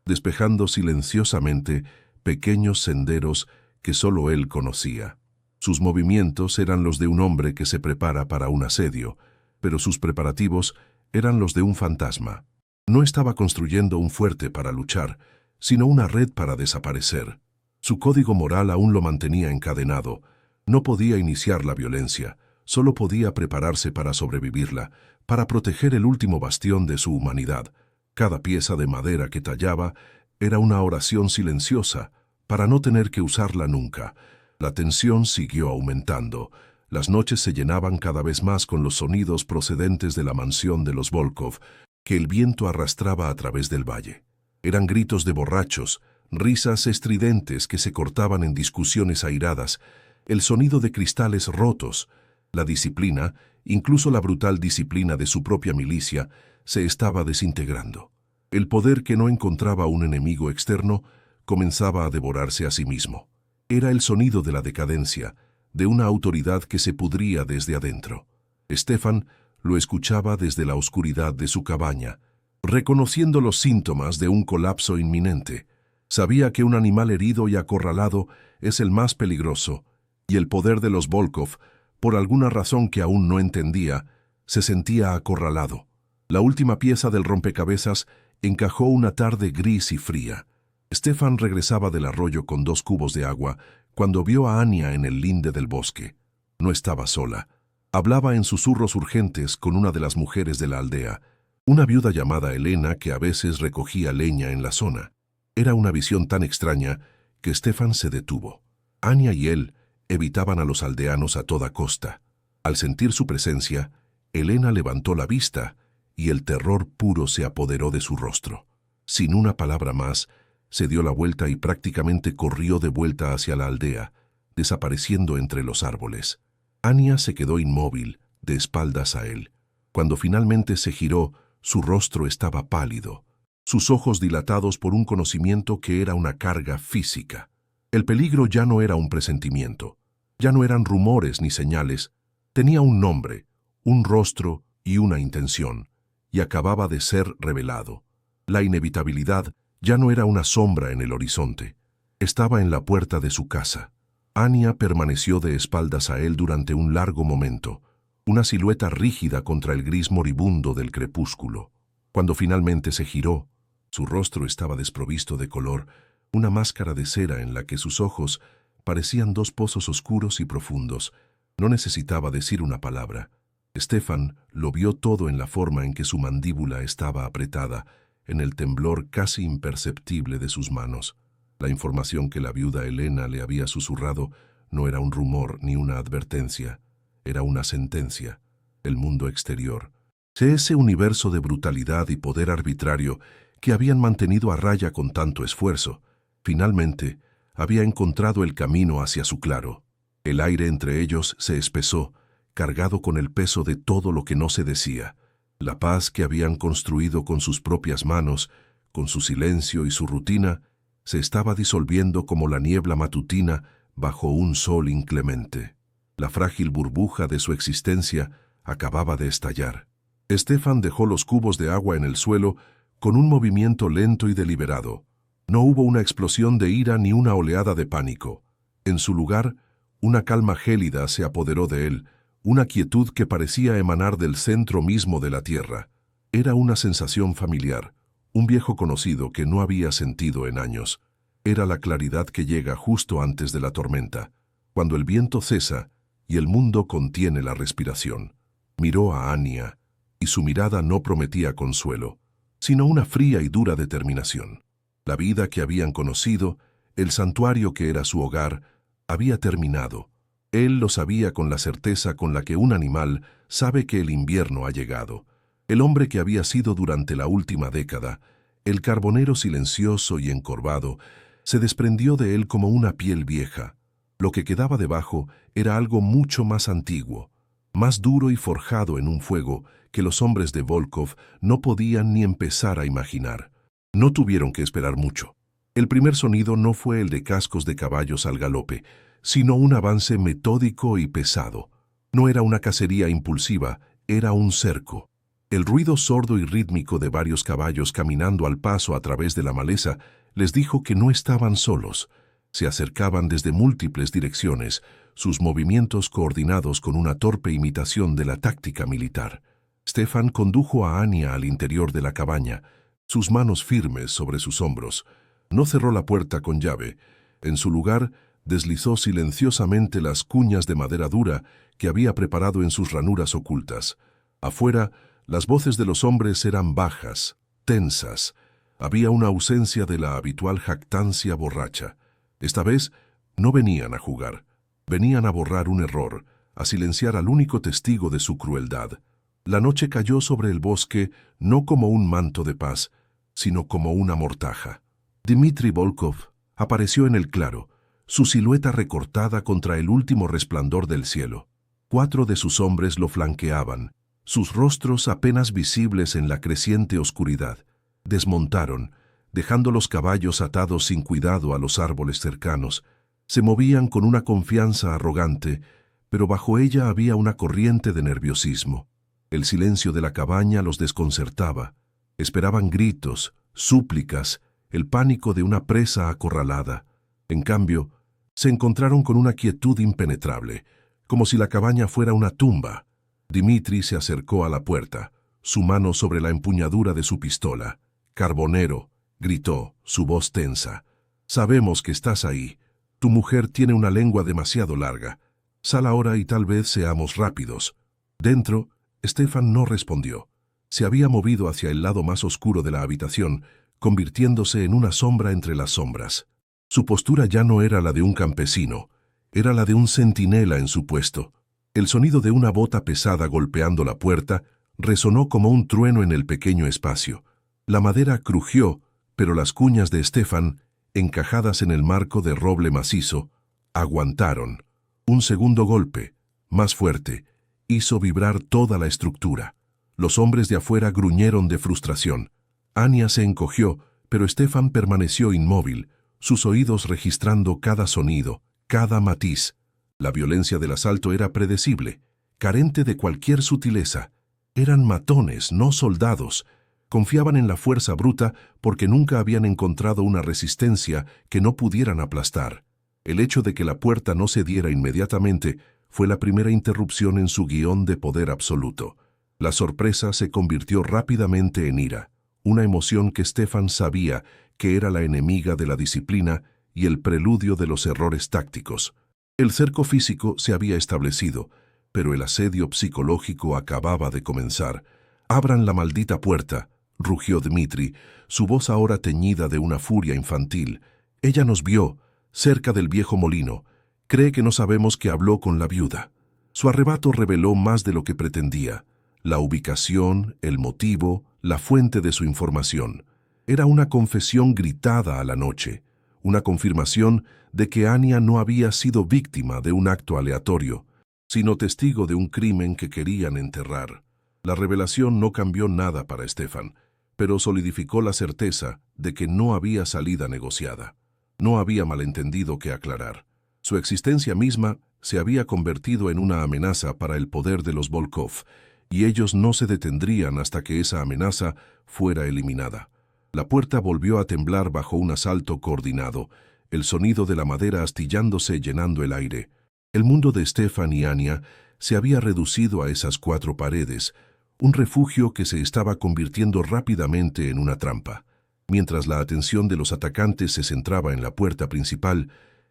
despejando silenciosamente pequeños senderos que solo él conocía. Sus movimientos eran los de un hombre que se prepara para un asedio, pero sus preparativos eran los de un fantasma. No estaba construyendo un fuerte para luchar, sino una red para desaparecer. Su código moral aún lo mantenía encadenado. No podía iniciar la violencia, solo podía prepararse para sobrevivirla, para proteger el último bastión de su humanidad. Cada pieza de madera que tallaba era una oración silenciosa, para no tener que usarla nunca. La tensión siguió aumentando. Las noches se llenaban cada vez más con los sonidos procedentes de la mansión de los Volkov, que el viento arrastraba a través del valle. Eran gritos de borrachos, risas estridentes que se cortaban en discusiones airadas, el sonido de cristales rotos. La disciplina, incluso la brutal disciplina de su propia milicia, se estaba desintegrando. El poder que no encontraba un enemigo externo comenzaba a devorarse a sí mismo. Era el sonido de la decadencia, de una autoridad que se pudría desde adentro. Stefan lo escuchaba desde la oscuridad de su cabaña, reconociendo los síntomas de un colapso inminente. Sabía que un animal herido y acorralado es el más peligroso, y el poder de los Volkov, por alguna razón que aún no entendía, se sentía acorralado. La última pieza del rompecabezas encajó una tarde gris y fría. Stefan regresaba del arroyo con 2 cubos de agua cuando vio a Anya en el linde del bosque. No estaba sola. Hablaba en susurros urgentes con una de las mujeres de la aldea, una viuda llamada Elena que a veces recogía leña en la zona. Era una visión tan extraña que Stefan se detuvo. Anya y él evitaban a los aldeanos a toda costa. Al sentir su presencia, Elena levantó la vista y el terror puro se apoderó de su rostro. Sin una palabra más, se dio la vuelta y prácticamente corrió de vuelta hacia la aldea, desapareciendo entre los árboles. Anya se quedó inmóvil, de espaldas a él. Cuando finalmente se giró, su rostro estaba pálido, sus ojos dilatados por un conocimiento que era una carga física. El peligro ya no era un presentimiento, ya no eran rumores ni señales, tenía un nombre, un rostro y una intención, y acababa de ser revelado. La inevitabilidad ya no era una sombra en el horizonte, estaba en la puerta de su casa. Anya permaneció de espaldas a él durante un largo momento, una silueta rígida contra el gris moribundo del crepúsculo. Cuando finalmente se giró, su rostro estaba desprovisto de color, una máscara de cera en la que sus ojos parecían 2 pozos oscuros y profundos. No necesitaba decir una palabra. Stefan lo vio todo en la forma en que su mandíbula estaba apretada, en el temblor casi imperceptible de sus manos. La información que la viuda Elena le había susurrado no era un rumor ni una advertencia, era una sentencia. El mundo exterior Ese universo de brutalidad y poder arbitrario que habían mantenido a raya con tanto esfuerzo, finalmente había encontrado el camino hacia su claro. El aire entre ellos se espesó, cargado con el peso de todo lo que no se decía. La paz que habían construido con sus propias manos, con su silencio y su rutina, se estaba disolviendo como la niebla matutina bajo un sol inclemente. La frágil burbuja de su existencia acababa de estallar. Stefan dejó los cubos de agua en el suelo con un movimiento lento y deliberado. No hubo una explosión de ira ni una oleada de pánico. En su lugar, una calma gélida se apoderó de él, una quietud que parecía emanar del centro mismo de la tierra. Era una sensación familiar, un viejo conocido que no había sentido en años. Era la claridad que llega justo antes de la tormenta, cuando el viento cesa y el mundo contiene la respiración. Miró a Anya, y su mirada no prometía consuelo, sino una fría y dura determinación. La vida que habían conocido, el santuario que era su hogar, había terminado. Él lo sabía con la certeza con la que un animal sabe que el invierno ha llegado. El hombre que había sido durante la última década, el carbonero silencioso y encorvado, se desprendió de él como una piel vieja. Lo que quedaba debajo era algo mucho más antiguo, más duro y forjado en un fuego que los hombres de Volkov no podían ni empezar a imaginar. No tuvieron que esperar mucho. El primer sonido no fue el de cascos de caballos al galope, sino un avance metódico y pesado. No era una cacería impulsiva, era un cerco. El ruido sordo y rítmico de varios caballos caminando al paso a través de la maleza les dijo que no estaban solos. Se acercaban desde múltiples direcciones, sus movimientos coordinados con una torpe imitación de la táctica militar. Stefan condujo a Anya al interior de la cabaña, sus manos firmes sobre sus hombros. No cerró la puerta con llave. En su lugar, deslizó silenciosamente las cuñas de madera dura que había preparado en sus ranuras ocultas. Afuera, las voces de los hombres eran bajas, tensas. Había una ausencia de la habitual jactancia borracha. Esta vez, no venían a jugar. Venían a borrar un error, a silenciar al único testigo de su crueldad. La noche cayó sobre el bosque no como un manto de paz, sino como una mortaja. Dmitri Volkov apareció en el claro, su silueta recortada contra el último resplandor del cielo. 4 de sus hombres lo flanqueaban, sus rostros apenas visibles en la creciente oscuridad. Desmontaron, dejando los caballos atados sin cuidado a los árboles cercanos. Se movían con una confianza arrogante, pero bajo ella había una corriente de nerviosismo. El silencio de la cabaña los desconcertaba. Esperaban gritos, súplicas, el pánico de una presa acorralada. En cambio, se encontraron con una quietud impenetrable, como si la cabaña fuera una tumba. Dmitri se acercó a la puerta, su mano sobre la empuñadura de su pistola. «Carbonero», gritó, su voz tensa. «Sabemos que estás ahí. Tu mujer tiene una lengua demasiado larga. Sal ahora y tal vez seamos rápidos». Dentro, Stefan no respondió. Se había movido hacia el lado más oscuro de la habitación, convirtiéndose en una sombra entre las sombras. Su postura ya no era la de un campesino, era la de un centinela en su puesto. El sonido de una bota pesada golpeando la puerta resonó como un trueno en el pequeño espacio. La madera crujió, pero las cuñas de Stefan, encajadas en el marco de roble macizo, aguantaron. Un segundo golpe, más fuerte, hizo vibrar toda la estructura. Los hombres de afuera gruñeron de frustración. Anya se encogió, pero Stefan permaneció inmóvil, sus oídos registrando cada sonido, cada matiz. La violencia del asalto era predecible, carente de cualquier sutileza. Eran matones, no soldados. Confiaban en la fuerza bruta porque nunca habían encontrado una resistencia que no pudieran aplastar. El hecho de que la puerta no cediera inmediatamente fue la primera interrupción en su guión de poder absoluto. La sorpresa se convirtió rápidamente en ira, una emoción que Stefan sabía que era la enemiga de la disciplina y el preludio de los errores tácticos. El cerco físico se había establecido, pero el asedio psicológico acababa de comenzar. «Abran la maldita puerta», rugió Dmitri, su voz ahora teñida de una furia infantil. «Ella nos vio, cerca del viejo molino. Cree que no sabemos que habló con la viuda». Su arrebato reveló más de lo que pretendía. la ubicación, el motivo, la fuente de su información. Era una confesión gritada a la noche, una confirmación de que Anya no había sido víctima de un acto aleatorio, sino testigo de un crimen que querían enterrar. La revelación no cambió nada para Stefan, pero solidificó la certeza de que no había salida negociada. No había malentendido que aclarar. Su existencia misma se había convertido en una amenaza para el poder de los Volkov, y ellos no se detendrían hasta que esa amenaza fuera eliminada. La puerta volvió a temblar bajo un asalto coordinado, el sonido de la madera astillándose llenando el aire. El mundo de Stefan y Anya se había reducido a esas 4 paredes, un refugio que se estaba convirtiendo rápidamente en una trampa. Mientras la atención de los atacantes se centraba en la puerta principal,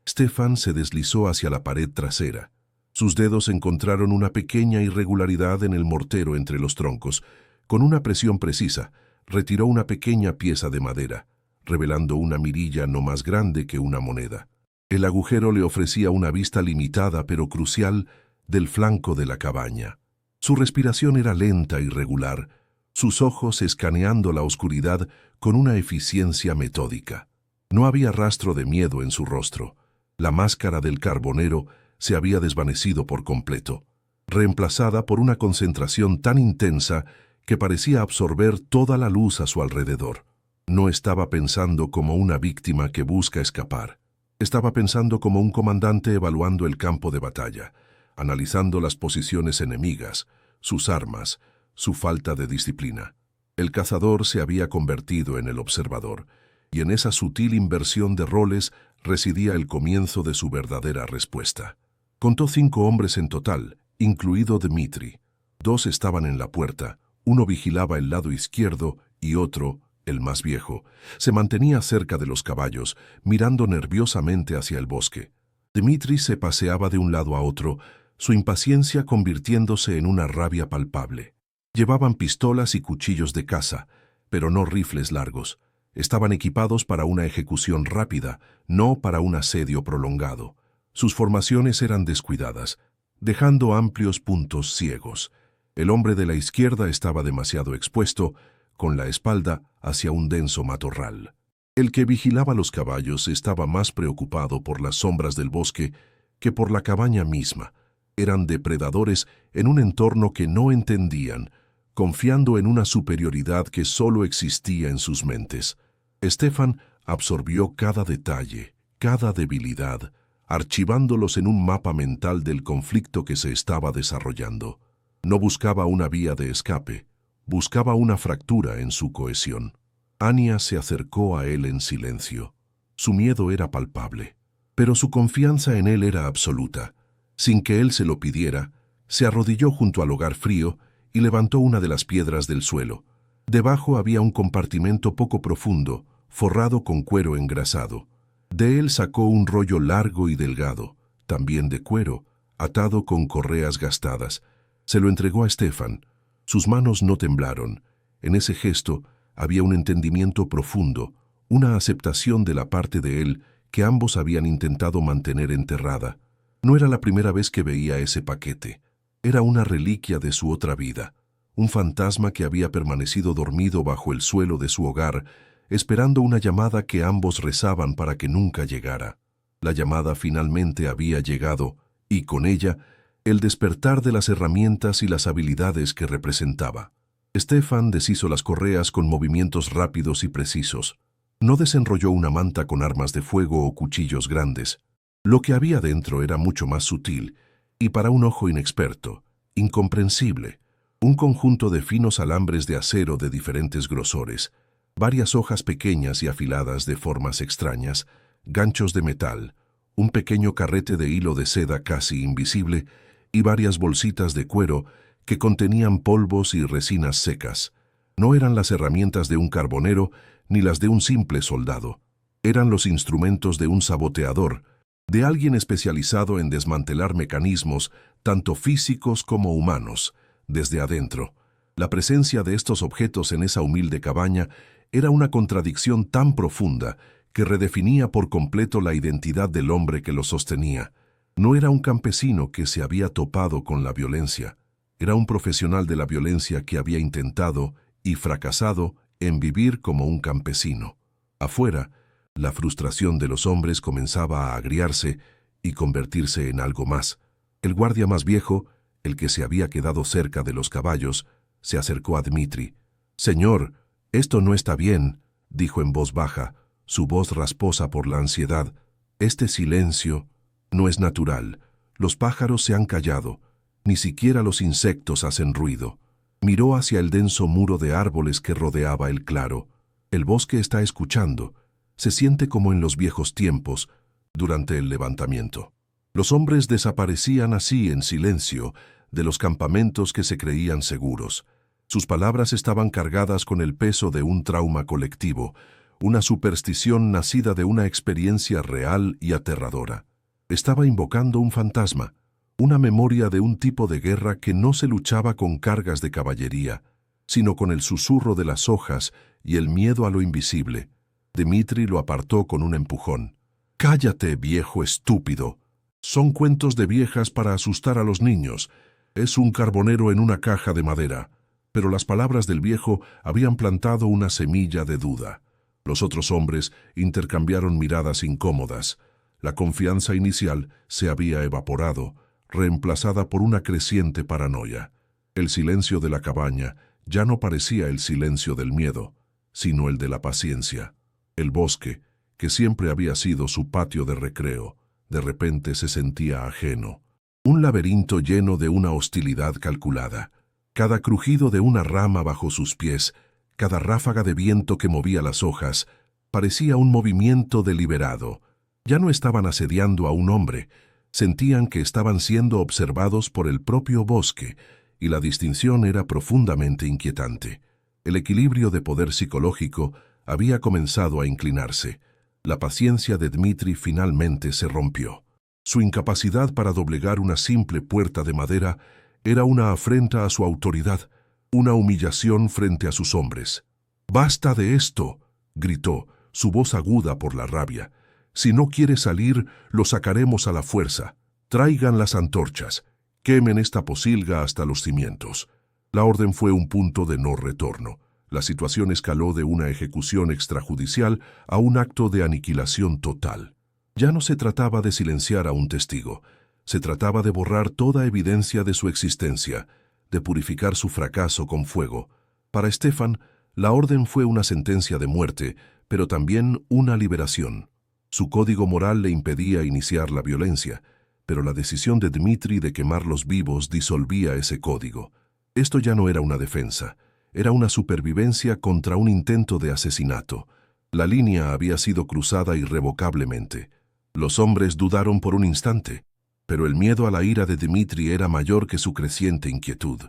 Stefan se deslizó hacia la pared trasera. Sus dedos encontraron una pequeña irregularidad en el mortero entre los troncos. Con una presión precisa, retiró una pequeña pieza de madera, revelando una mirilla no más grande que una moneda. El agujero le ofrecía una vista limitada pero crucial del flanco de la cabaña. Su respiración era lenta y regular, sus ojos escaneando la oscuridad con una eficiencia metódica. No había rastro de miedo en su rostro. La máscara del carbonero se había desvanecido por completo, reemplazada por una concentración tan intensa que parecía absorber toda la luz a su alrededor. No estaba pensando como una víctima que busca escapar. Estaba pensando como un comandante evaluando el campo de batalla, analizando las posiciones enemigas, sus armas, su falta de disciplina. El cazador se había convertido en el observador, y en esa sutil inversión de roles residía el comienzo de su verdadera respuesta. Contó 5 hombres en total, incluido Dmitri. 2 estaban en la puerta, uno vigilaba el lado izquierdo y otro, el más viejo, se mantenía cerca de los caballos, mirando nerviosamente hacia el bosque. Dmitri se paseaba de un lado a otro, su impaciencia convirtiéndose en una rabia palpable. Llevaban pistolas y cuchillos de caza, pero no rifles largos. Estaban equipados para una ejecución rápida, no para un asedio prolongado. Sus formaciones eran descuidadas, dejando amplios puntos ciegos. El hombre de la izquierda estaba demasiado expuesto, con la espalda hacia un denso matorral. El que vigilaba los caballos estaba más preocupado por las sombras del bosque que por la cabaña misma. Eran depredadores en un entorno que no entendían, confiando en una superioridad que solo existía en sus mentes. Stefan absorbió cada detalle, cada debilidad, archivándolos en un mapa mental del conflicto que se estaba desarrollando. No buscaba una vía de escape, buscaba una fractura en su cohesión. Anya se acercó a él en silencio. Su miedo era palpable, pero su confianza en él era absoluta. Sin que él se lo pidiera, se arrodilló junto al hogar frío y levantó una de las piedras del suelo. Debajo había un compartimento poco profundo, forrado con cuero engrasado. De él sacó un rollo largo y delgado, también de cuero, atado con correas gastadas. Se lo entregó a Stefan. Sus manos no temblaron. En ese gesto había un entendimiento profundo, una aceptación de la parte de él que ambos habían intentado mantener enterrada. No era la primera vez que veía ese paquete. Era una reliquia de su otra vida, un fantasma que había permanecido dormido bajo el suelo de su hogar, esperando una llamada que ambos rezaban para que nunca llegara. La llamada finalmente había llegado, y con ella, el despertar de las herramientas y las habilidades que representaba. Stefan deshizo las correas con movimientos rápidos y precisos. No desenrolló una manta con armas de fuego o cuchillos grandes. Lo que había dentro era mucho más sutil, y para un ojo inexperto, incomprensible. Un conjunto de finos alambres de acero de diferentes grosores, varias hojas pequeñas y afiladas de formas extrañas, ganchos de metal, un pequeño carrete de hilo de seda casi invisible y varias bolsitas de cuero que contenían polvos y resinas secas. No eran las herramientas de un carbonero ni las de un simple soldado. Eran los instrumentos de un saboteador, de alguien especializado en desmantelar mecanismos, tanto físicos como humanos, desde adentro. La presencia de estos objetos en esa humilde cabaña era una contradicción tan profunda que redefinía por completo la identidad del hombre que lo sostenía. No era un campesino que se había topado con la violencia. Era un profesional de la violencia que había intentado y fracasado en vivir como un campesino. Afuera, la frustración de los hombres comenzaba a agriarse y convertirse en algo más. El guardia más viejo, el que se había quedado cerca de los caballos, se acercó a Dmitri. «Señor, esto no está bien», dijo en voz baja, su voz rasposa por la ansiedad. «Este silencio no es natural. Los pájaros se han callado. Ni siquiera los insectos hacen ruido». Miró hacia el denso muro de árboles que rodeaba el claro. El bosque está escuchando. Se siente como en los viejos tiempos, durante el levantamiento. Los hombres desaparecían así en silencio de los campamentos que se creían seguros. Sus palabras estaban cargadas con el peso de un trauma colectivo, una superstición nacida de una experiencia real y aterradora. Estaba invocando un fantasma, una memoria de un tipo de guerra que no se luchaba con cargas de caballería, sino con el susurro de las hojas y el miedo a lo invisible. Dmitri lo apartó con un empujón. «Cállate, viejo estúpido. Son cuentos de viejas para asustar a los niños. Es un carbonero en una caja de madera». Pero las palabras del viejo habían plantado una semilla de duda. Los otros hombres intercambiaron miradas incómodas. La confianza inicial se había evaporado, reemplazada por una creciente paranoia. El silencio de la cabaña ya no parecía el silencio del miedo, sino el de la paciencia. El bosque, que siempre había sido su patio de recreo, de repente se sentía ajeno. Un laberinto lleno de una hostilidad calculada. Cada crujido de una rama bajo sus pies, cada ráfaga de viento que movía las hojas, parecía un movimiento deliberado. Ya no estaban asediando a un hombre, sentían que estaban siendo observados por el propio bosque, y la distinción era profundamente inquietante. El equilibrio de poder psicológico había comenzado a inclinarse. La paciencia de Dmitri finalmente se rompió. Su incapacidad para doblegar una simple puerta de madera era una afrenta a su autoridad, una humillación frente a sus hombres. «¡Basta de esto!», gritó, su voz aguda por la rabia. «Si no quiere salir, lo sacaremos a la fuerza. Traigan las antorchas. Quemen esta posilga hasta los cimientos». La orden fue un punto de no retorno. La situación escaló de una ejecución extrajudicial a un acto de aniquilación total. Ya no se trataba de silenciar a un testigo. Se trataba de borrar toda evidencia de su existencia, de purificar su fracaso con fuego. Para Stefan, la orden fue una sentencia de muerte, pero también una liberación. Su código moral le impedía iniciar la violencia, pero la decisión de Dmitri de quemarlos vivos disolvía ese código. Esto ya no era una defensa, era una supervivencia contra un intento de asesinato. La línea había sido cruzada irrevocablemente. Los hombres dudaron por un instante, pero el miedo a la ira de Dmitri era mayor que su creciente inquietud.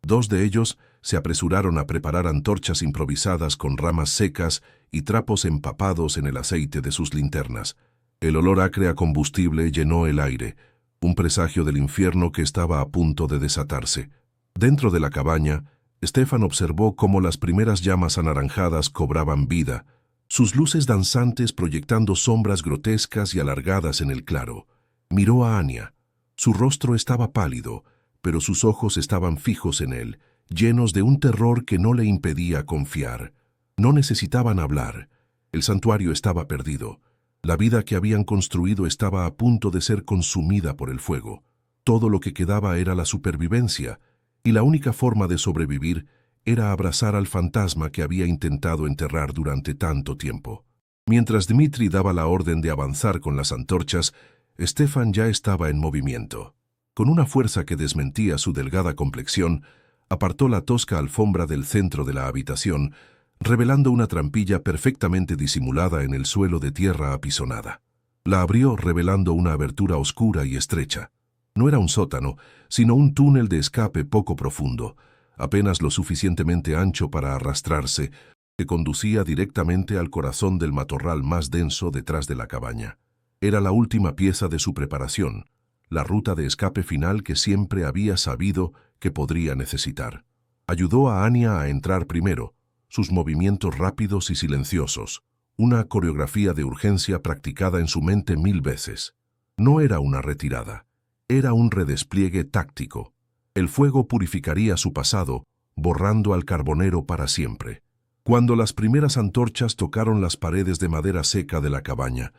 Dos de ellos se apresuraron a preparar antorchas improvisadas con ramas secas y trapos empapados en el aceite de sus linternas. El olor acre a combustible llenó el aire, un presagio del infierno que estaba a punto de desatarse. Dentro de la cabaña, Stefan observó cómo las primeras llamas anaranjadas cobraban vida, sus luces danzantes proyectando sombras grotescas y alargadas en el claro. Miró a Anya. Su rostro estaba pálido, pero sus ojos estaban fijos en él, llenos de un terror que no le impedía confiar. No necesitaban hablar. El santuario estaba perdido. La vida que habían construido estaba a punto de ser consumida por el fuego. Todo lo que quedaba era la supervivencia, y la única forma de sobrevivir era abrazar al fantasma que había intentado enterrar durante tanto tiempo. Mientras Dmitri daba la orden de avanzar con las antorchas, Stefan ya estaba en movimiento. Con una fuerza que desmentía su delgada complexión, apartó la tosca alfombra del centro de la habitación, revelando una trampilla perfectamente disimulada en el suelo de tierra apisonada. La abrió revelando una abertura oscura y estrecha. No era un sótano, sino un túnel de escape poco profundo, apenas lo suficientemente ancho para arrastrarse, que conducía directamente al corazón del matorral más denso detrás de la cabaña. Era la última pieza de su preparación, la ruta de escape final que siempre había sabido que podría necesitar. Ayudó a Anya a entrar primero, sus movimientos rápidos y silenciosos, una coreografía de urgencia practicada en su mente 1000 veces. No era una retirada, era un redespliegue táctico. El fuego purificaría su pasado, borrando al carbonero para siempre. Cuando las primeras antorchas tocaron las paredes de madera seca de la cabaña,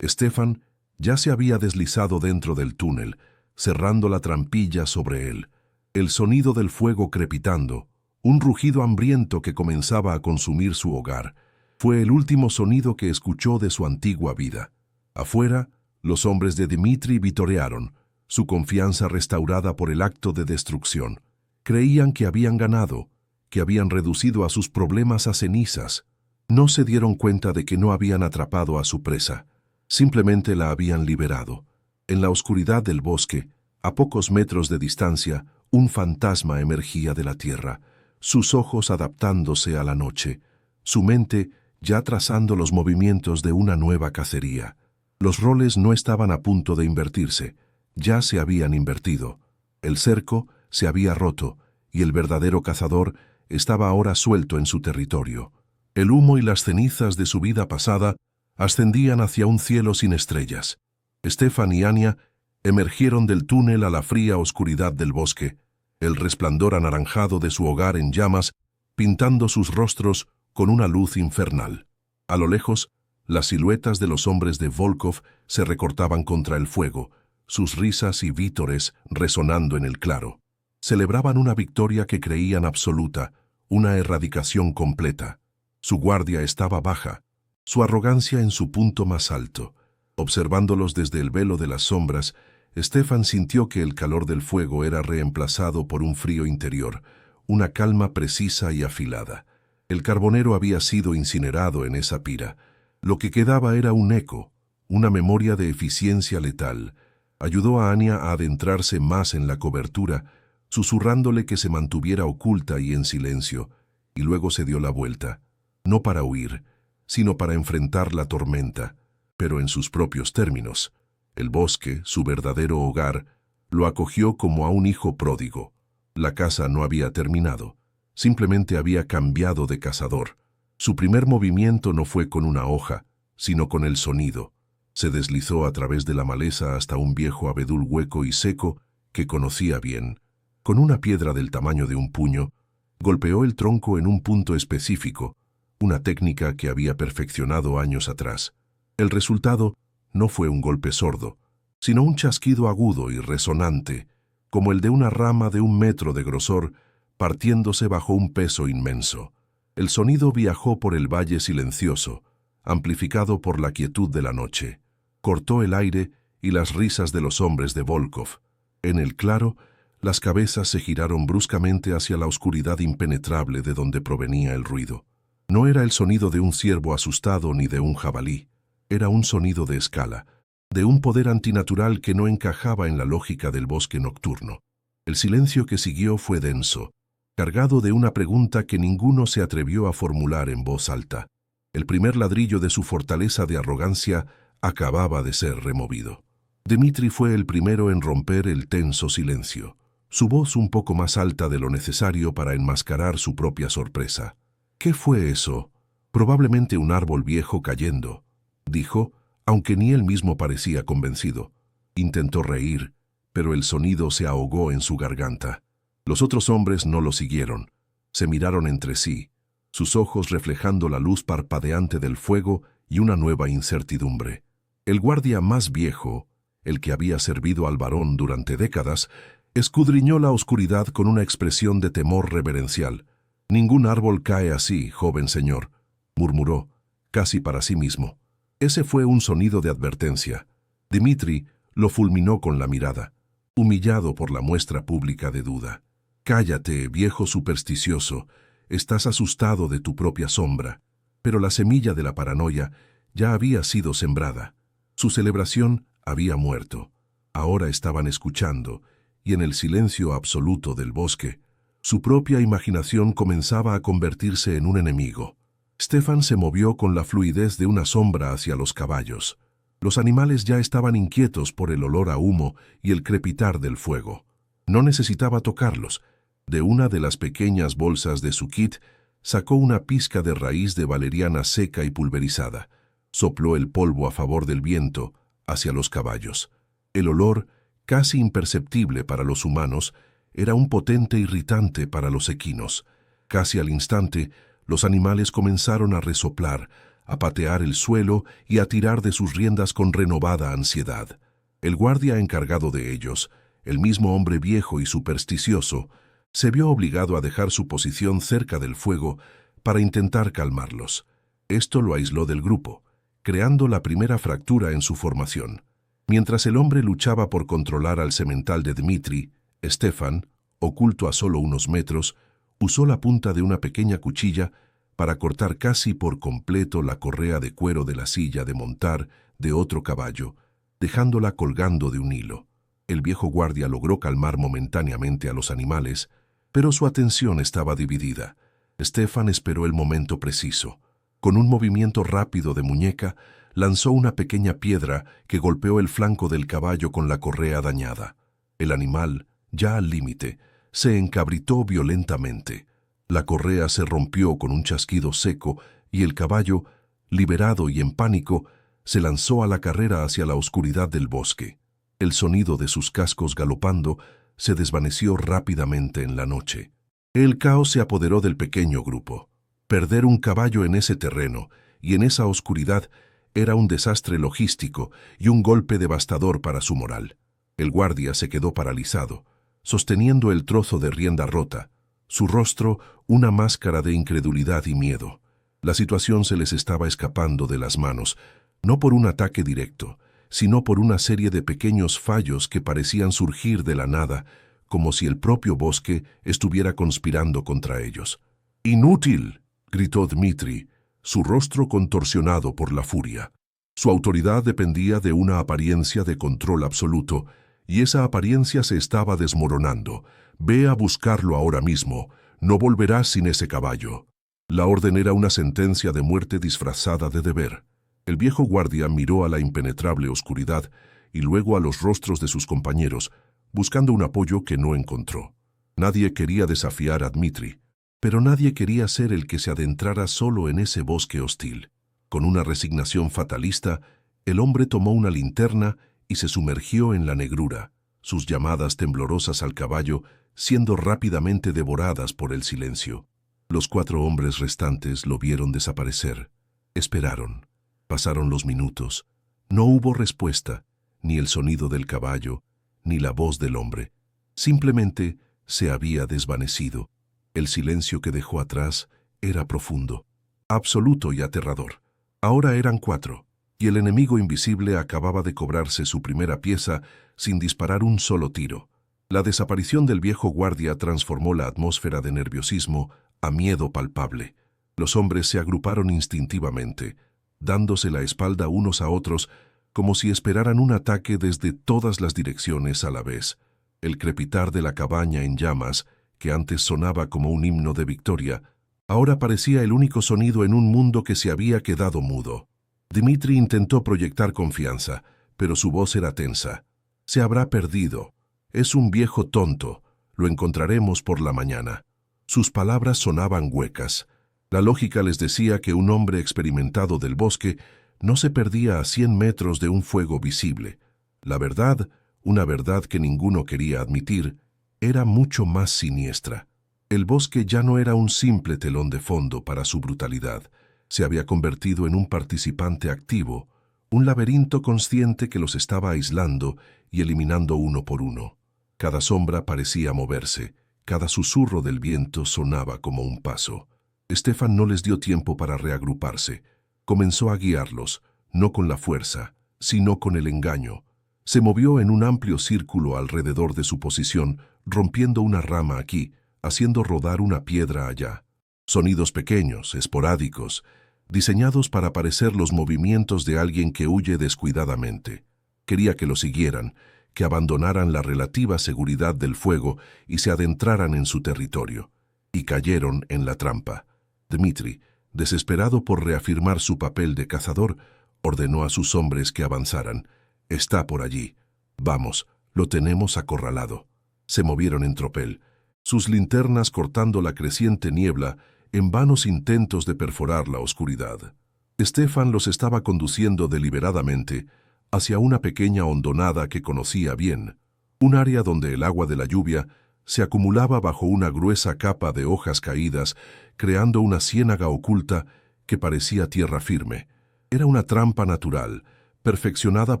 Stefan ya se había deslizado dentro del túnel, cerrando la trampilla sobre él. El sonido del fuego crepitando, un rugido hambriento que comenzaba a consumir su hogar, fue el último sonido que escuchó de su antigua vida. Afuera, los hombres de Dmitri vitorearon, su confianza restaurada por el acto de destrucción. Creían que habían ganado, que habían reducido a sus problemas a cenizas. No se dieron cuenta de que no habían atrapado a su presa, simplemente la habían liberado. En la oscuridad del bosque, a pocos metros de distancia, un fantasma emergía de la tierra, sus ojos adaptándose a la noche, su mente ya trazando los movimientos de una nueva cacería. Los roles no estaban a punto de invertirse, ya se habían invertido. El cerco se había roto y el verdadero cazador estaba ahora suelto en su territorio. El humo y las cenizas de su vida pasada ascendían hacia un cielo sin estrellas. Stefan y Anya emergieron del túnel a la fría oscuridad del bosque, el resplandor anaranjado de su hogar en llamas, pintando sus rostros con una luz infernal. A lo lejos, las siluetas de los hombres de Volkov se recortaban contra el fuego, sus risas y vítores resonando en el claro. Celebraban una victoria que creían absoluta, una erradicación completa. Su guardia estaba baja, su arrogancia en su punto más alto. Observándolos desde el velo de las sombras, Stefan sintió que el calor del fuego era reemplazado por un frío interior, una calma precisa y afilada. El carbonero había sido incinerado en esa pira. Lo que quedaba era un eco, una memoria de eficiencia letal. Ayudó a Anya a adentrarse más en la cobertura, susurrándole que se mantuviera oculta y en silencio, y luego se dio la vuelta, no para huir, sino para enfrentar la tormenta, pero en sus propios términos. El bosque, su verdadero hogar, lo acogió como a un hijo pródigo. La caza no había terminado, simplemente había cambiado de cazador. Su primer movimiento no fue con una hoja, sino con el sonido. Se deslizó a través de la maleza hasta un viejo abedul hueco y seco que conocía bien. Con una piedra del tamaño de un puño, golpeó el tronco en un punto específico, una técnica que había perfeccionado años atrás. El resultado no fue un golpe sordo, sino un chasquido agudo y resonante, como el de una rama de 1 metro de grosor partiéndose bajo un peso inmenso. El sonido viajó por el valle silencioso, amplificado por la quietud de la noche. Cortó el aire y las risas de los hombres de Volkov. En el claro, las cabezas se giraron bruscamente hacia la oscuridad impenetrable de donde provenía el ruido. No era el sonido de un ciervo asustado ni de un jabalí. Era un sonido de escala, de un poder antinatural que no encajaba en la lógica del bosque nocturno. El silencio que siguió fue denso, cargado de una pregunta que ninguno se atrevió a formular en voz alta. El primer ladrillo de su fortaleza de arrogancia acababa de ser removido. Dmitri fue el primero en romper el tenso silencio, su voz un poco más alta de lo necesario para enmascarar su propia sorpresa. ¿Qué fue eso? Probablemente un árbol viejo cayendo, dijo, aunque ni él mismo parecía convencido. Intentó reír, pero el sonido se ahogó en su garganta. Los otros hombres no lo siguieron. Se miraron entre sí, sus ojos reflejando la luz parpadeante del fuego y una nueva incertidumbre. El guardia más viejo, el que había servido al varón durante décadas, escudriñó la oscuridad con una expresión de temor reverencial. «Ningún árbol cae así, joven señor», murmuró, casi para sí mismo. Ese fue un sonido de advertencia. Dmitri lo fulminó con la mirada, humillado por la muestra pública de duda. «Cállate, viejo supersticioso, estás asustado de tu propia sombra». Pero la semilla de la paranoia ya había sido sembrada. Su celebración había muerto. Ahora estaban escuchando, y en el silencio absoluto del bosque, su propia imaginación comenzaba a convertirse en un enemigo. Stefan se movió con la fluidez de una sombra hacia los caballos. Los animales ya estaban inquietos por el olor a humo y el crepitar del fuego. No necesitaba tocarlos. De una de las pequeñas bolsas de su kit, sacó una pizca de raíz de valeriana seca y pulverizada. Sopló el polvo a favor del viento hacia los caballos. El olor, casi imperceptible para los humanos, era un potente irritante para los equinos. Casi al instante, los animales comenzaron a resoplar, a patear el suelo y a tirar de sus riendas con renovada ansiedad. El guardia encargado de ellos, el mismo hombre viejo y supersticioso, se vio obligado a dejar su posición cerca del fuego para intentar calmarlos. Esto lo aisló del grupo, creando la primera fractura en su formación. Mientras el hombre luchaba por controlar al semental de Dmitri, Stefan, oculto a solo unos metros, usó la punta de una pequeña cuchilla para cortar casi por completo la correa de cuero de la silla de montar de otro caballo, dejándola colgando de un hilo. El viejo guardia logró calmar momentáneamente a los animales, pero su atención estaba dividida. Stefan esperó el momento preciso. Con un movimiento rápido de muñeca, lanzó una pequeña piedra que golpeó el flanco del caballo con la correa dañada. El animal, ya al límite, se encabritó violentamente. La correa se rompió con un chasquido seco y el caballo, liberado y en pánico, se lanzó a la carrera hacia la oscuridad del bosque. El sonido de sus cascos galopando se desvaneció rápidamente en la noche. El caos se apoderó del pequeño grupo. Perder un caballo en ese terreno y en esa oscuridad era un desastre logístico y un golpe devastador para su moral. El guardia se quedó paralizado, sosteniendo el trozo de rienda rota, su rostro una máscara de incredulidad y miedo. La situación se les estaba escapando de las manos, no por un ataque directo, sino por una serie de pequeños fallos que parecían surgir de la nada, como si el propio bosque estuviera conspirando contra ellos. «¡Inútil!», gritó Dmitri, su rostro contorsionado por la furia. Su autoridad dependía de una apariencia de control absoluto, y esa apariencia se estaba desmoronando. «Ve a buscarlo ahora mismo, no volverás sin ese caballo». La orden era una sentencia de muerte disfrazada de deber. El viejo guardia miró a la impenetrable oscuridad y luego a los rostros de sus compañeros, buscando un apoyo que no encontró. Nadie quería desafiar a Dmitri, pero nadie quería ser el que se adentrara solo en ese bosque hostil. Con una resignación fatalista, el hombre tomó una linterna y se sumergió en la negrura, sus llamadas temblorosas al caballo siendo rápidamente devoradas por el silencio. Los 4 hombres restantes lo vieron desaparecer. Esperaron. Pasaron los minutos. No hubo respuesta, ni el sonido del caballo, ni la voz del hombre. Simplemente se había desvanecido. El silencio que dejó atrás era profundo, absoluto y aterrador. Ahora eran 4, y el enemigo invisible acababa de cobrarse su primera pieza sin disparar un solo tiro. La desaparición del viejo guardia transformó la atmósfera de nerviosismo a miedo palpable. Los hombres se agruparon instintivamente, dándose la espalda unos a otros como si esperaran un ataque desde todas las direcciones a la vez. El crepitar de la cabaña en llamas, que antes sonaba como un himno de victoria, ahora parecía el único sonido en un mundo que se había quedado mudo. Dmitri intentó proyectar confianza, pero su voz era tensa. «Se habrá perdido. Es un viejo tonto. Lo encontraremos por la mañana». Sus palabras sonaban huecas. La lógica les decía que un hombre experimentado del bosque no se perdía a 100 metros de un fuego visible. La verdad, una verdad que ninguno quería admitir, era mucho más siniestra. El bosque ya no era un simple telón de fondo para su brutalidad. Se había convertido en un participante activo, un laberinto consciente que los estaba aislando y eliminando uno por uno. Cada sombra parecía moverse, cada susurro del viento sonaba como un paso. Stefan no les dio tiempo para reagruparse. Comenzó a guiarlos, no con la fuerza, sino con el engaño. Se movió en un amplio círculo alrededor de su posición, rompiendo una rama aquí, haciendo rodar una piedra allá. Sonidos pequeños, esporádicos, diseñados para parecer los movimientos de alguien que huye descuidadamente. Quería que lo siguieran, que abandonaran la relativa seguridad del fuego y se adentraran en su territorio. Y cayeron en la trampa. Dmitri, desesperado por reafirmar su papel de cazador, ordenó a sus hombres que avanzaran. «Está por allí. Vamos, lo tenemos acorralado». Se movieron en tropel, sus linternas cortando la creciente niebla en vanos intentos de perforar la oscuridad. Stefan los estaba conduciendo deliberadamente hacia una pequeña hondonada que conocía bien, un área donde el agua de la lluvia se acumulaba bajo una gruesa capa de hojas caídas, creando una ciénaga oculta que parecía tierra firme. Era una trampa natural, perfeccionada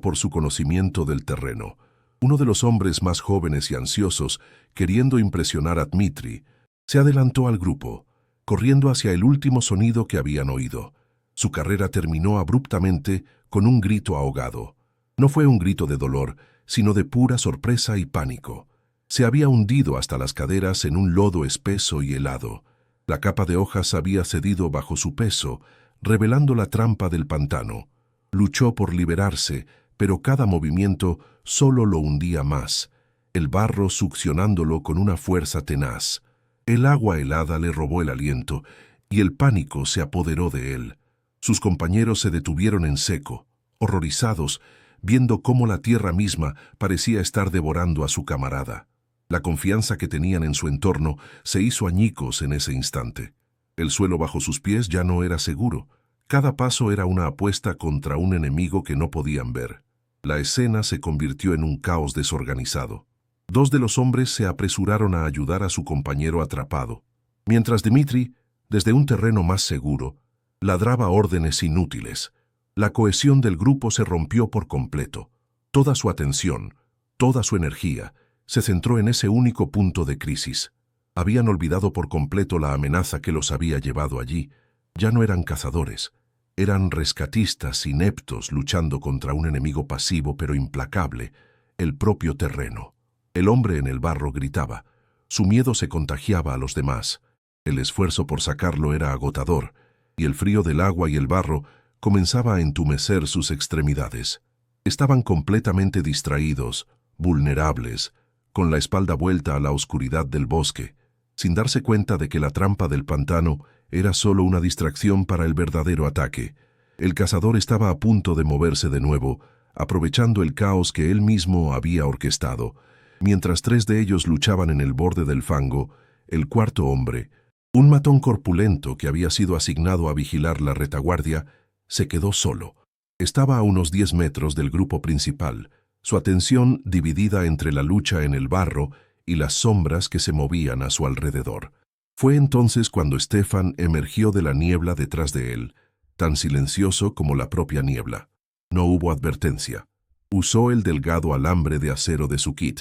por su conocimiento del terreno. Uno de los hombres más jóvenes y ansiosos, queriendo impresionar a Dmitri, se adelantó al grupo, corriendo hacia el último sonido que habían oído. Su carrera terminó abruptamente con un grito ahogado. No fue un grito de dolor, sino de pura sorpresa y pánico. Se había hundido hasta las caderas en un lodo espeso y helado. La capa de hojas había cedido bajo su peso, revelando la trampa del pantano. Luchó por liberarse, pero cada movimiento solo lo hundía más, el barro succionándolo con una fuerza tenaz. El agua helada le robó el aliento, y el pánico se apoderó de él. Sus compañeros se detuvieron en seco, horrorizados, viendo cómo la tierra misma parecía estar devorando a su camarada. La confianza que tenían en su entorno se hizo añicos en ese instante. El suelo bajo sus pies ya no era seguro. Cada paso era una apuesta contra un enemigo que no podían ver. La escena se convirtió en un caos desorganizado. Dos de los hombres se apresuraron a ayudar a su compañero atrapado, mientras Dmitri, desde un terreno más seguro, ladraba órdenes inútiles. La cohesión del grupo se rompió por completo. Toda su atención, toda su energía, se centró en ese único punto de crisis. Habían olvidado por completo la amenaza que los había llevado allí. Ya no eran cazadores, eran rescatistas ineptos luchando contra un enemigo pasivo pero implacable, el propio terreno. El hombre en el barro gritaba. Su miedo se contagiaba a los demás. El esfuerzo por sacarlo era agotador, y el frío del agua y el barro comenzaba a entumecer sus extremidades. Estaban completamente distraídos, vulnerables, con la espalda vuelta a la oscuridad del bosque, sin darse cuenta de que la trampa del pantano era solo una distracción para el verdadero ataque. El cazador estaba a punto de moverse de nuevo, aprovechando el caos que él mismo había orquestado. Mientras tres de ellos luchaban en el borde del fango, el cuarto hombre, un matón corpulento que había sido asignado a vigilar la retaguardia, se quedó solo. Estaba a unos 10 metros del grupo principal, su atención dividida entre la lucha en el barro y las sombras que se movían a su alrededor. Fue entonces cuando Stefan emergió de la niebla detrás de él, tan silencioso como la propia niebla. No hubo advertencia. Usó el delgado alambre de acero de su kit,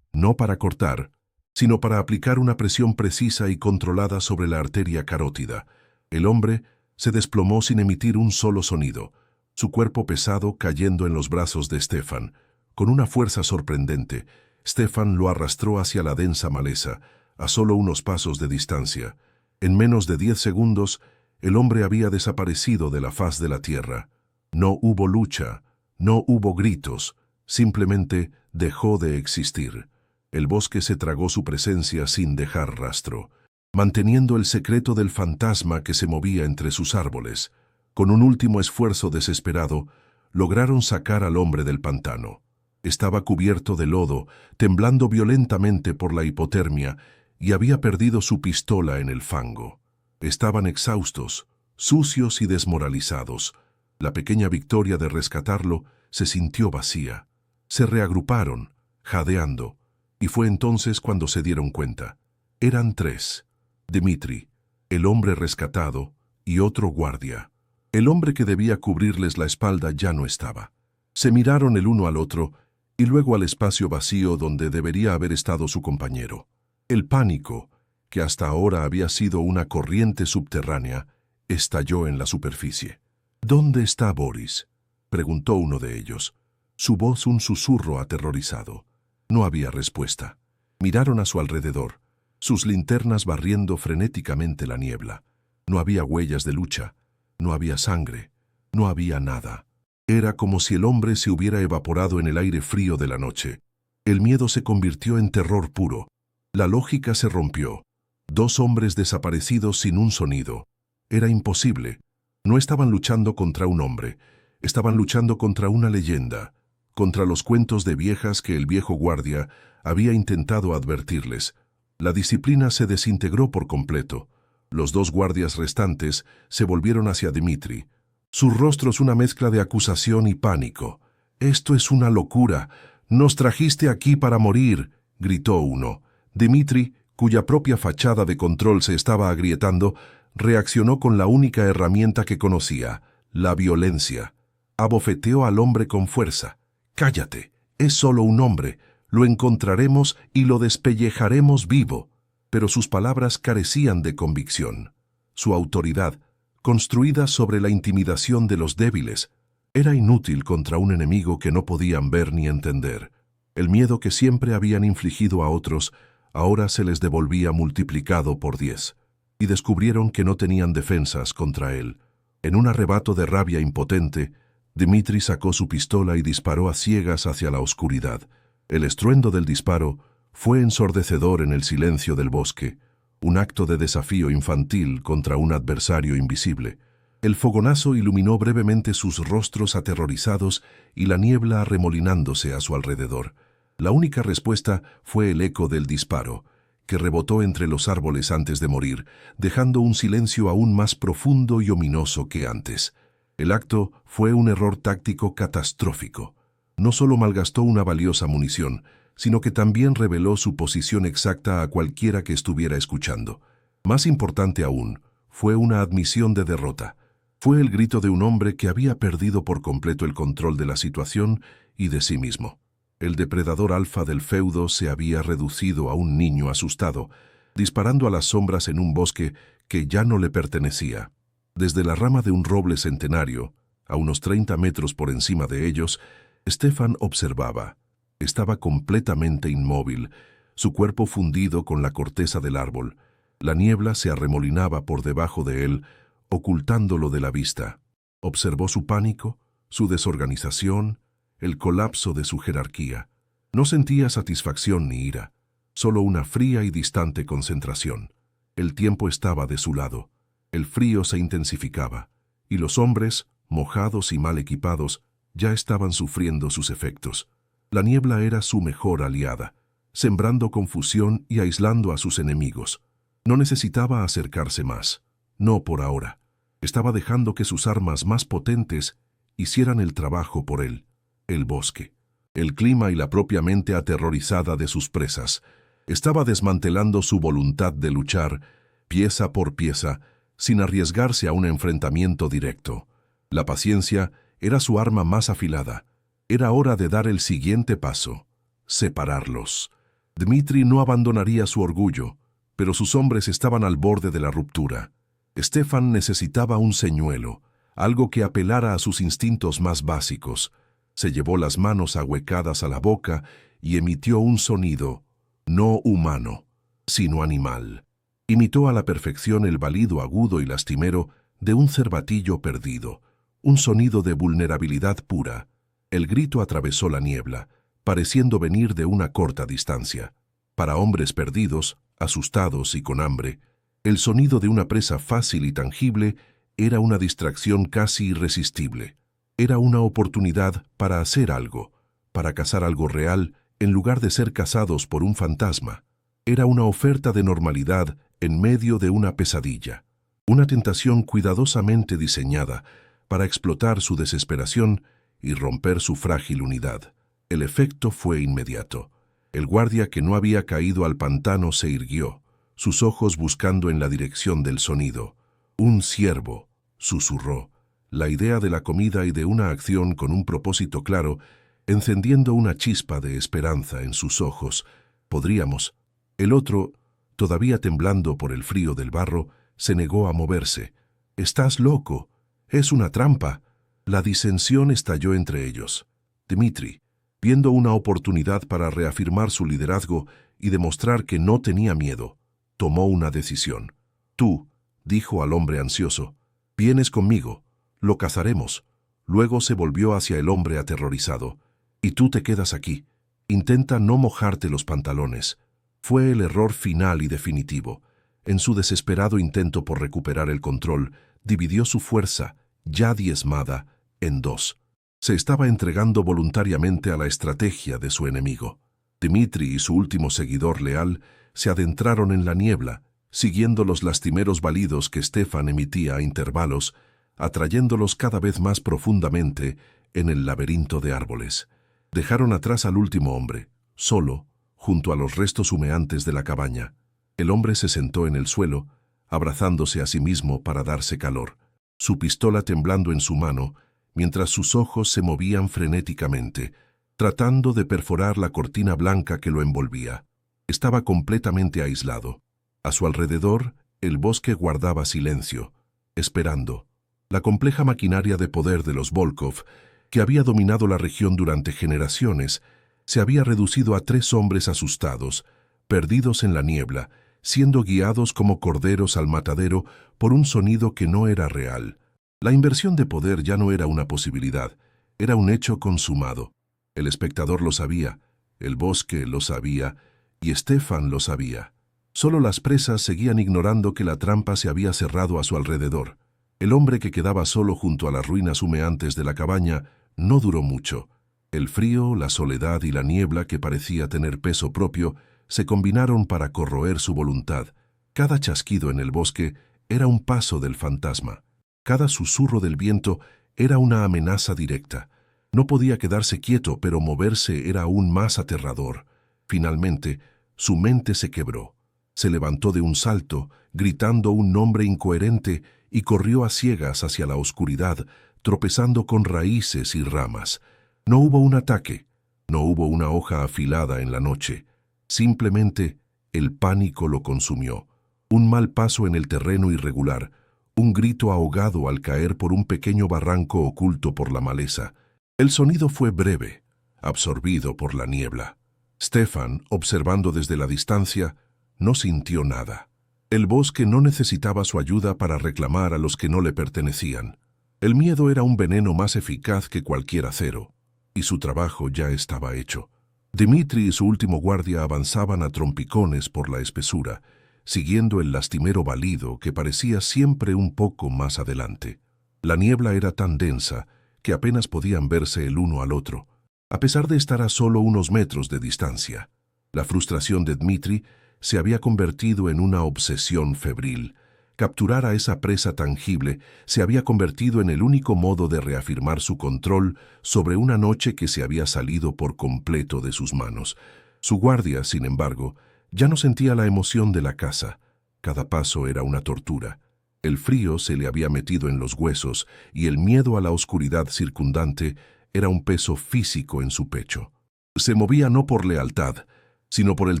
no para cortar, sino para aplicar una presión precisa y controlada sobre la arteria carótida. El hombre se desplomó sin emitir un solo sonido, su cuerpo pesado cayendo en los brazos de Stefan. Con una fuerza sorprendente, Stefan lo arrastró hacia la densa maleza, a solo unos pasos de distancia. En menos de 10 segundos, el hombre había desaparecido de la faz de la tierra. No hubo lucha, no hubo gritos, simplemente dejó de existir. El bosque se tragó su presencia sin dejar rastro, manteniendo el secreto del fantasma que se movía entre sus árboles. Con un último esfuerzo desesperado, lograron sacar al hombre del pantano. Estaba cubierto de lodo, temblando violentamente por la hipotermia, y había perdido su pistola en el fango. Estaban exhaustos, sucios y desmoralizados. La pequeña victoria de rescatarlo se sintió vacía. Se reagruparon, jadeando, y fue entonces cuando se dieron cuenta. Eran 3. Dmitri, el hombre rescatado, y otro guardia. El hombre que debía cubrirles la espalda ya no estaba. Se miraron el uno al otro, y luego al espacio vacío donde debería haber estado su compañero. El pánico, que hasta ahora había sido una corriente subterránea, estalló en la superficie. «¿Dónde está Boris?», preguntó uno de ellos, su voz un susurro aterrorizado. No había respuesta. Miraron a su alrededor, sus linternas barriendo frenéticamente la niebla. No había huellas de lucha, no había sangre, no había nada. Era como si el hombre se hubiera evaporado en el aire frío de la noche. El miedo se convirtió en terror puro. La lógica se rompió. 2 hombres desaparecidos sin un sonido. Era imposible. No estaban luchando contra un hombre. Estaban luchando contra una leyenda, contra los cuentos de viejas que el viejo guardia había intentado advertirles. La disciplina se desintegró por completo. Los 2 guardias restantes se volvieron hacia Dmitri. Sus rostros una mezcla de acusación y pánico. «Esto es una locura. Nos trajiste aquí para morir», gritó uno. Dmitri, cuya propia fachada de control se estaba agrietando, reaccionó con la única herramienta que conocía, la violencia. Abofeteó al hombre con fuerza. «Cállate, es solo un hombre, lo encontraremos y lo despellejaremos vivo». Pero sus palabras carecían de convicción. Su autoridad, construida sobre la intimidación de los débiles, era inútil contra un enemigo que no podían ver ni entender. El miedo que siempre habían infligido a otros ahora se les devolvía multiplicado por 10, y descubrieron que no tenían defensas contra él. En un arrebato de rabia impotente, Dmitri sacó su pistola y disparó a ciegas hacia la oscuridad. El estruendo del disparo fue ensordecedor en el silencio del bosque, un acto de desafío infantil contra un adversario invisible. El fogonazo iluminó brevemente sus rostros aterrorizados y la niebla arremolinándose a su alrededor. La única respuesta fue el eco del disparo, que rebotó entre los árboles antes de morir, dejando un silencio aún más profundo y ominoso que antes. El acto fue un error táctico catastrófico. No solo malgastó una valiosa munición, sino que también reveló su posición exacta a cualquiera que estuviera escuchando. Más importante aún, fue una admisión de derrota. Fue el grito de un hombre que había perdido por completo el control de la situación y de sí mismo. El depredador alfa del feudo se había reducido a un niño asustado, disparando a las sombras en un bosque que ya no le pertenecía. Desde la rama de un roble centenario, a unos 30 metros por encima de ellos, Stefan observaba. Estaba completamente inmóvil, su cuerpo fundido con la corteza del árbol. La niebla se arremolinaba por debajo de él, ocultándolo de la vista. Observó su pánico, su desorganización, el colapso de su jerarquía. No sentía satisfacción ni ira, solo una fría y distante concentración. El tiempo estaba de su lado. El frío se intensificaba, y los hombres, mojados y mal equipados, ya estaban sufriendo sus efectos. La niebla era su mejor aliada, sembrando confusión y aislando a sus enemigos. No necesitaba acercarse más, no por ahora. Estaba dejando que sus armas más potentes hicieran el trabajo por él. El bosque, el clima y la propia mente aterrorizada de sus presas. Estaba desmantelando su voluntad de luchar, pieza por pieza, sin arriesgarse a un enfrentamiento directo. La paciencia era su arma más afilada. Era hora de dar el siguiente paso: separarlos. Dmitri no abandonaría su orgullo, pero sus hombres estaban al borde de la ruptura. Stefan necesitaba un señuelo, algo que apelara a sus instintos más básicos. Se llevó las manos ahuecadas a la boca y emitió un sonido, no humano, sino animal. Imitó a la perfección el balido agudo y lastimero de un cervatillo perdido, un sonido de vulnerabilidad pura. El grito atravesó la niebla, pareciendo venir de una corta distancia. Para hombres perdidos, asustados y con hambre, el sonido de una presa fácil y tangible era una distracción casi irresistible. Era una oportunidad para hacer algo, para cazar algo real en lugar de ser cazados por un fantasma. Era una oferta de normalidad en medio de una pesadilla, una tentación cuidadosamente diseñada para explotar su desesperación y romper su frágil unidad. El efecto fue inmediato. El guardia que no había caído al pantano se irguió, sus ojos buscando en la dirección del sonido. «Un ciervo», susurró. La idea de la comida y de una acción con un propósito claro, encendiendo una chispa de esperanza en sus ojos. «Podríamos». El otro, todavía temblando por el frío del barro, se negó a moverse. «Estás loco. Es una trampa». La disensión estalló entre ellos. Dmitri, viendo una oportunidad para reafirmar su liderazgo y demostrar que no tenía miedo, tomó una decisión. «Tú», dijo al hombre ansioso, «vienes conmigo. Lo cazaremos». Luego se volvió hacia el hombre aterrorizado. «Y tú te quedas aquí. Intenta no mojarte los pantalones». Fue el error final y definitivo. En su desesperado intento por recuperar el control, dividió su fuerza, ya diezmada, en dos. Se estaba entregando voluntariamente a la estrategia de su enemigo. Dmitri y su último seguidor leal se adentraron en la niebla, siguiendo los lastimeros balidos que Stefan emitía a intervalos, atrayéndolos cada vez más profundamente en el laberinto de árboles. Dejaron atrás al último hombre, solo, junto a los restos humeantes de la cabaña. El hombre se sentó en el suelo, abrazándose a sí mismo para darse calor, su pistola temblando en su mano, mientras sus ojos se movían frenéticamente, tratando de perforar la cortina blanca que lo envolvía. Estaba completamente aislado. A su alrededor, el bosque guardaba silencio, esperando. La compleja maquinaria de poder de los Volkov, que había dominado la región durante generaciones, se había reducido a 3 hombres asustados, perdidos en la niebla, siendo guiados como corderos al matadero por un sonido que no era real. La inversión de poder ya no era una posibilidad, era un hecho consumado. El espectador lo sabía, el bosque lo sabía, y Stefan lo sabía. Solo las presas seguían ignorando que la trampa se había cerrado a su alrededor. El hombre que quedaba solo junto a las ruinas humeantes de la cabaña no duró mucho. El frío, la soledad y la niebla, que parecía tener peso propio, se combinaron para corroer su voluntad. Cada chasquido en el bosque era un paso del fantasma. Cada susurro del viento era una amenaza directa. No podía quedarse quieto, pero moverse era aún más aterrador. Finalmente, su mente se quebró. Se levantó de un salto, gritando un nombre incoherente, y corrió a ciegas hacia la oscuridad, tropezando con raíces y ramas. No hubo un ataque, no hubo una hoja afilada en la noche. Simplemente, el pánico lo consumió. Un mal paso en el terreno irregular, un grito ahogado al caer por un pequeño barranco oculto por la maleza. El sonido fue breve, absorbido por la niebla. Stefan, observando desde la distancia, no sintió nada. El bosque no necesitaba su ayuda para reclamar a los que no le pertenecían. El miedo era un veneno más eficaz que cualquier acero, y su trabajo ya estaba hecho. Dmitri y su último guardia avanzaban a trompicones por la espesura, siguiendo el lastimero balido que parecía siempre un poco más adelante. La niebla era tan densa que apenas podían verse el uno al otro, a pesar de estar a solo unos metros de distancia. La frustración de Dmitri se había convertido en una obsesión febril. Capturar a esa presa tangible se había convertido en el único modo de reafirmar su control sobre una noche que se había salido por completo de sus manos. Su guardia, sin embargo, ya no sentía la emoción de la caza. Cada paso era una tortura. El frío se le había metido en los huesos y el miedo a la oscuridad circundante era un peso físico en su pecho. Se movía no por lealtad, sino por el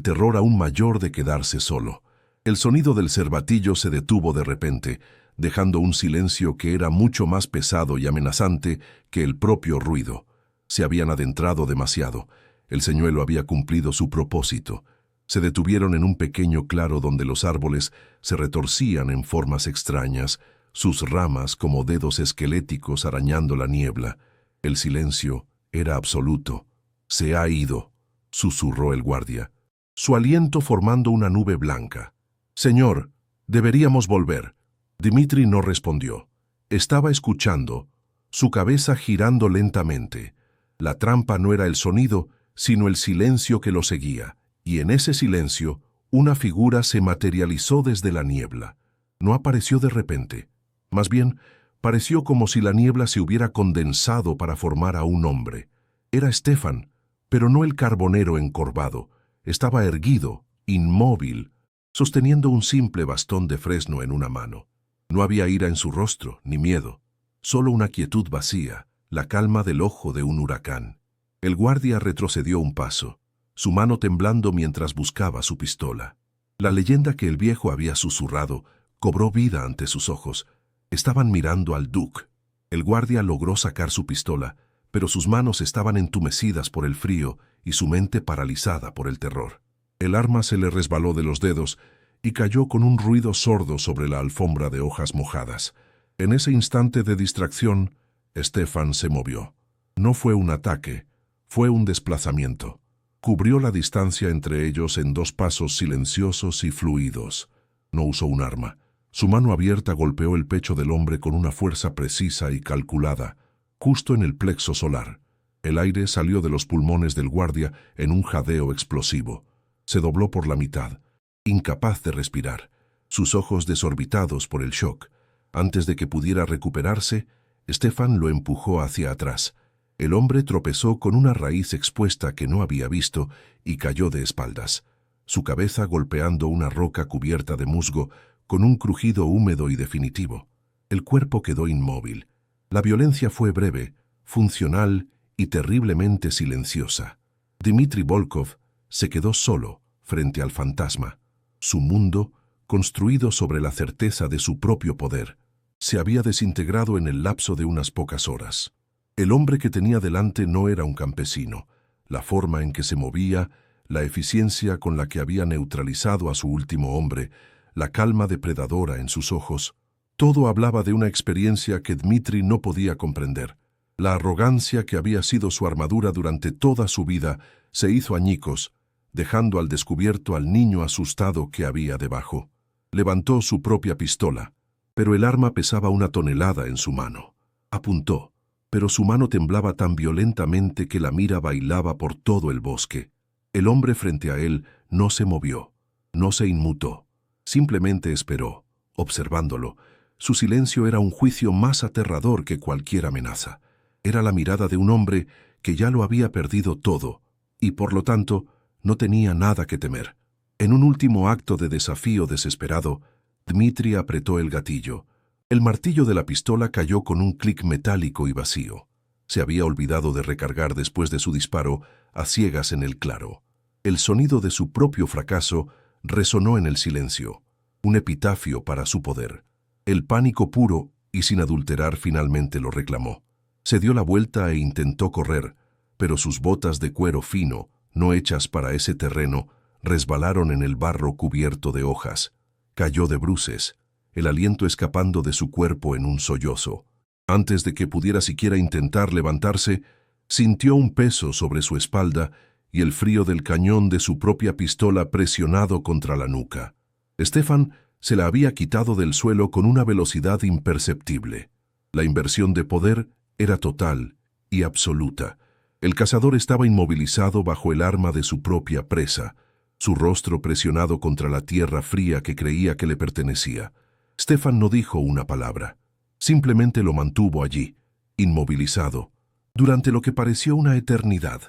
terror aún mayor de quedarse solo. El sonido del cervatillo se detuvo de repente, dejando un silencio que era mucho más pesado y amenazante que el propio ruido. Se habían adentrado demasiado. El señuelo había cumplido su propósito. Se detuvieron en un pequeño claro donde los árboles se retorcían en formas extrañas, sus ramas como dedos esqueléticos arañando la niebla. El silencio era absoluto. «Se ha ido», susurró el guardia, su aliento formando una nube blanca. «Señor, deberíamos volver». Dmitri no respondió. Estaba escuchando, su cabeza girando lentamente. La trampa no era el sonido, sino el silencio que lo seguía, y en ese silencio una figura se materializó desde la niebla. No apareció de repente. Más bien, pareció como si la niebla se hubiera condensado para formar a un hombre. Era Stefan, pero no el carbonero encorvado. Estaba erguido, inmóvil, sosteniendo un simple bastón de fresno en una mano. No había ira en su rostro, ni miedo, solo una quietud vacía, la calma del ojo de un huracán. El guardia retrocedió un paso, su mano temblando mientras buscaba su pistola. La leyenda que el viejo había susurrado cobró vida ante sus ojos. Estaban mirando al Duque. El guardia logró sacar su pistola, pero sus manos estaban entumecidas por el frío y su mente paralizada por el terror. El arma se le resbaló de los dedos y cayó con un ruido sordo sobre la alfombra de hojas mojadas. En ese instante de distracción, Stefan se movió. No fue un ataque, fue un desplazamiento. Cubrió la distancia entre ellos en 2 pasos silenciosos y fluidos. No usó un arma. Su mano abierta golpeó el pecho del hombre con una fuerza precisa y calculada, justo en el plexo solar. El aire salió de los pulmones del guardia en un jadeo explosivo. Se dobló por la mitad, incapaz de respirar, sus ojos desorbitados por el shock. Antes de que pudiera recuperarse, Stefan lo empujó hacia atrás. El hombre tropezó con una raíz expuesta que no había visto y cayó de espaldas, su cabeza golpeando una roca cubierta de musgo con un crujido húmedo y definitivo. El cuerpo quedó inmóvil. La violencia fue breve, funcional y terriblemente silenciosa. Dmitri Volkov se quedó solo frente al fantasma. Su mundo, construido sobre la certeza de su propio poder, se había desintegrado en el lapso de unas pocas horas. El hombre que tenía delante no era un campesino. La forma en que se movía, la eficiencia con la que había neutralizado a su último hombre, la calma depredadora en sus ojos, todo hablaba de una experiencia que Dmitri no podía comprender. La arrogancia que había sido su armadura durante toda su vida se hizo añicos, dejando al descubierto al niño asustado que había debajo. Levantó su propia pistola, pero el arma pesaba 1 tonelada en su mano. Apuntó, pero su mano temblaba tan violentamente que la mira bailaba por todo el bosque. El hombre frente a él no se movió, no se inmutó, simplemente esperó, observándolo. Su silencio era un juicio más aterrador que cualquier amenaza. Era la mirada de un hombre que ya lo había perdido todo, y por lo tanto no tenía nada que temer. En un último acto de desafío desesperado, Dmitri apretó el gatillo. El martillo de la pistola cayó con un clic metálico y vacío. Se había olvidado de recargar después de su disparo a ciegas en el claro. El sonido de su propio fracaso resonó en el silencio, un epitafio para su poder. El pánico puro y sin adulterar finalmente lo reclamó. Se dio la vuelta e intentó correr, pero sus botas de cuero fino, no hechas para ese terreno, resbalaron en el barro cubierto de hojas. Cayó de bruces, el aliento escapando de su cuerpo en un sollozo. Antes de que pudiera siquiera intentar levantarse, sintió un peso sobre su espalda y el frío del cañón de su propia pistola presionado contra la nuca. Stefan se la había quitado del suelo con una velocidad imperceptible. La inversión de poder era total y absoluta. El cazador estaba inmovilizado bajo el arma de su propia presa, su rostro presionado contra la tierra fría que creía que le pertenecía. Stefan no dijo una palabra. Simplemente lo mantuvo allí, inmovilizado, durante lo que pareció una eternidad.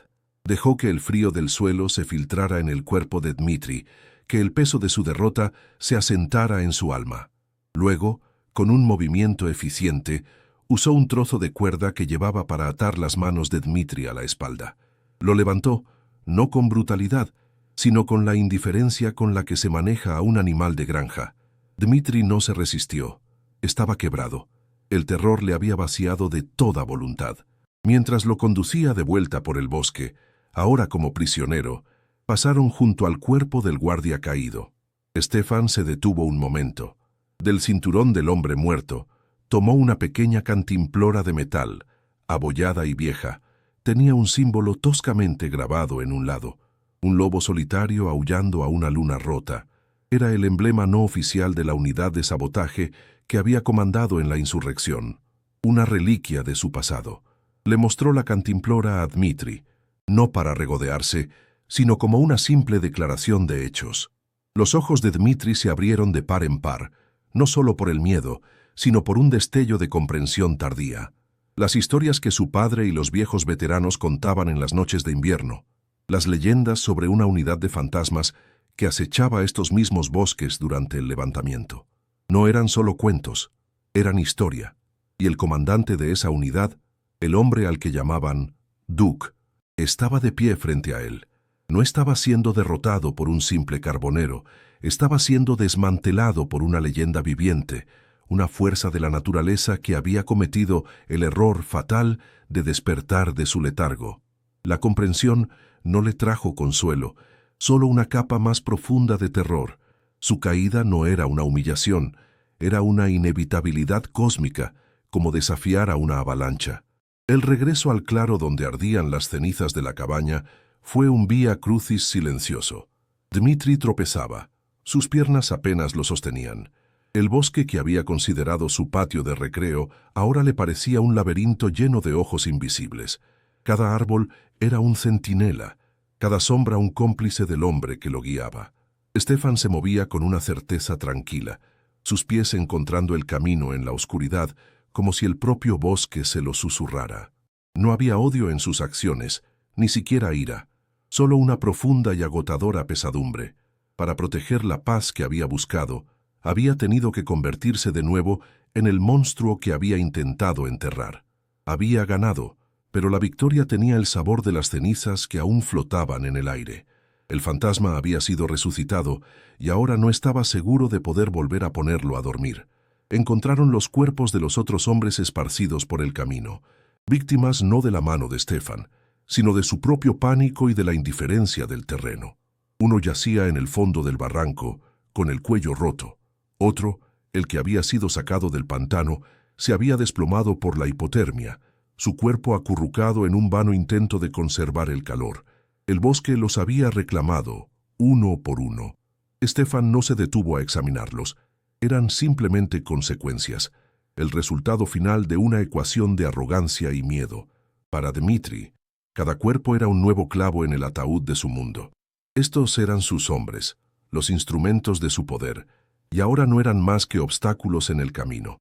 Dejó que el frío del suelo se filtrara en el cuerpo de Dmitri, que el peso de su derrota se asentara en su alma. Luego, con un movimiento eficiente, usó un trozo de cuerda que llevaba para atar las manos de Dmitri a la espalda. Lo levantó, no con brutalidad, sino con la indiferencia con la que se maneja a un animal de granja. Dmitri no se resistió. Estaba quebrado. El terror le había vaciado de toda voluntad. Mientras lo conducía de vuelta por el bosque, ahora como prisionero, pasaron junto al cuerpo del guardia caído. Stefan se detuvo un momento. Del cinturón del hombre muerto, tomó una pequeña cantimplora de metal, abollada y vieja. Tenía un símbolo toscamente grabado en un lado. Un lobo solitario aullando a una luna rota. Era el emblema no oficial de la unidad de sabotaje que había comandado en la insurrección. Una reliquia de su pasado. Le mostró la cantimplora a Dmitri, no para regodearse, sino como una simple declaración de hechos. Los ojos de Dmitri se abrieron de par en par, no solo por el miedo, sino por un destello de comprensión tardía. Las historias que su padre y los viejos veteranos contaban en las noches de invierno, las leyendas sobre una unidad de fantasmas que acechaba estos mismos bosques durante el levantamiento. No eran solo cuentos, eran historia, y el comandante de esa unidad, el hombre al que llamaban Duke, estaba de pie frente a él. No estaba siendo derrotado por un simple carbonero, estaba siendo desmantelado por una leyenda viviente, una fuerza de la naturaleza que había cometido el error fatal de despertar de su letargo. La comprensión no le trajo consuelo, solo una capa más profunda de terror. Su caída no era una humillación, era una inevitabilidad cósmica, como desafiar a una avalancha. El regreso al claro donde ardían las cenizas de la cabaña fue un vía crucis silencioso. Dmitri tropezaba, sus piernas apenas lo sostenían. El bosque que había considerado su patio de recreo ahora le parecía un laberinto lleno de ojos invisibles. Cada árbol era un centinela, cada sombra un cómplice del hombre que lo guiaba. Stefan se movía con una certeza tranquila, sus pies encontrando el camino en la oscuridad, como si el propio bosque se lo susurrara. No había odio en sus acciones, ni siquiera ira, solo una profunda y agotadora pesadumbre. Para proteger la paz que había buscado, había tenido que convertirse de nuevo en el monstruo que había intentado enterrar. Había ganado, pero la victoria tenía el sabor de las cenizas que aún flotaban en el aire. El fantasma había sido resucitado y ahora no estaba seguro de poder volver a ponerlo a dormir. Encontraron los cuerpos de los otros hombres esparcidos por el camino, víctimas no de la mano de Stefan, sino de su propio pánico y de la indiferencia del terreno. Uno yacía en el fondo del barranco, con el cuello roto. Otro, el que había sido sacado del pantano, se había desplomado por la hipotermia, su cuerpo acurrucado en un vano intento de conservar el calor. El bosque los había reclamado, uno por uno. Stefan no se detuvo a examinarlos. Eran simplemente consecuencias, el resultado final de una ecuación de arrogancia y miedo. Para Dmitri, cada cuerpo era un nuevo clavo en el ataúd de su mundo. Estos eran sus hombres, los instrumentos de su poder, y ahora no eran más que obstáculos en el camino.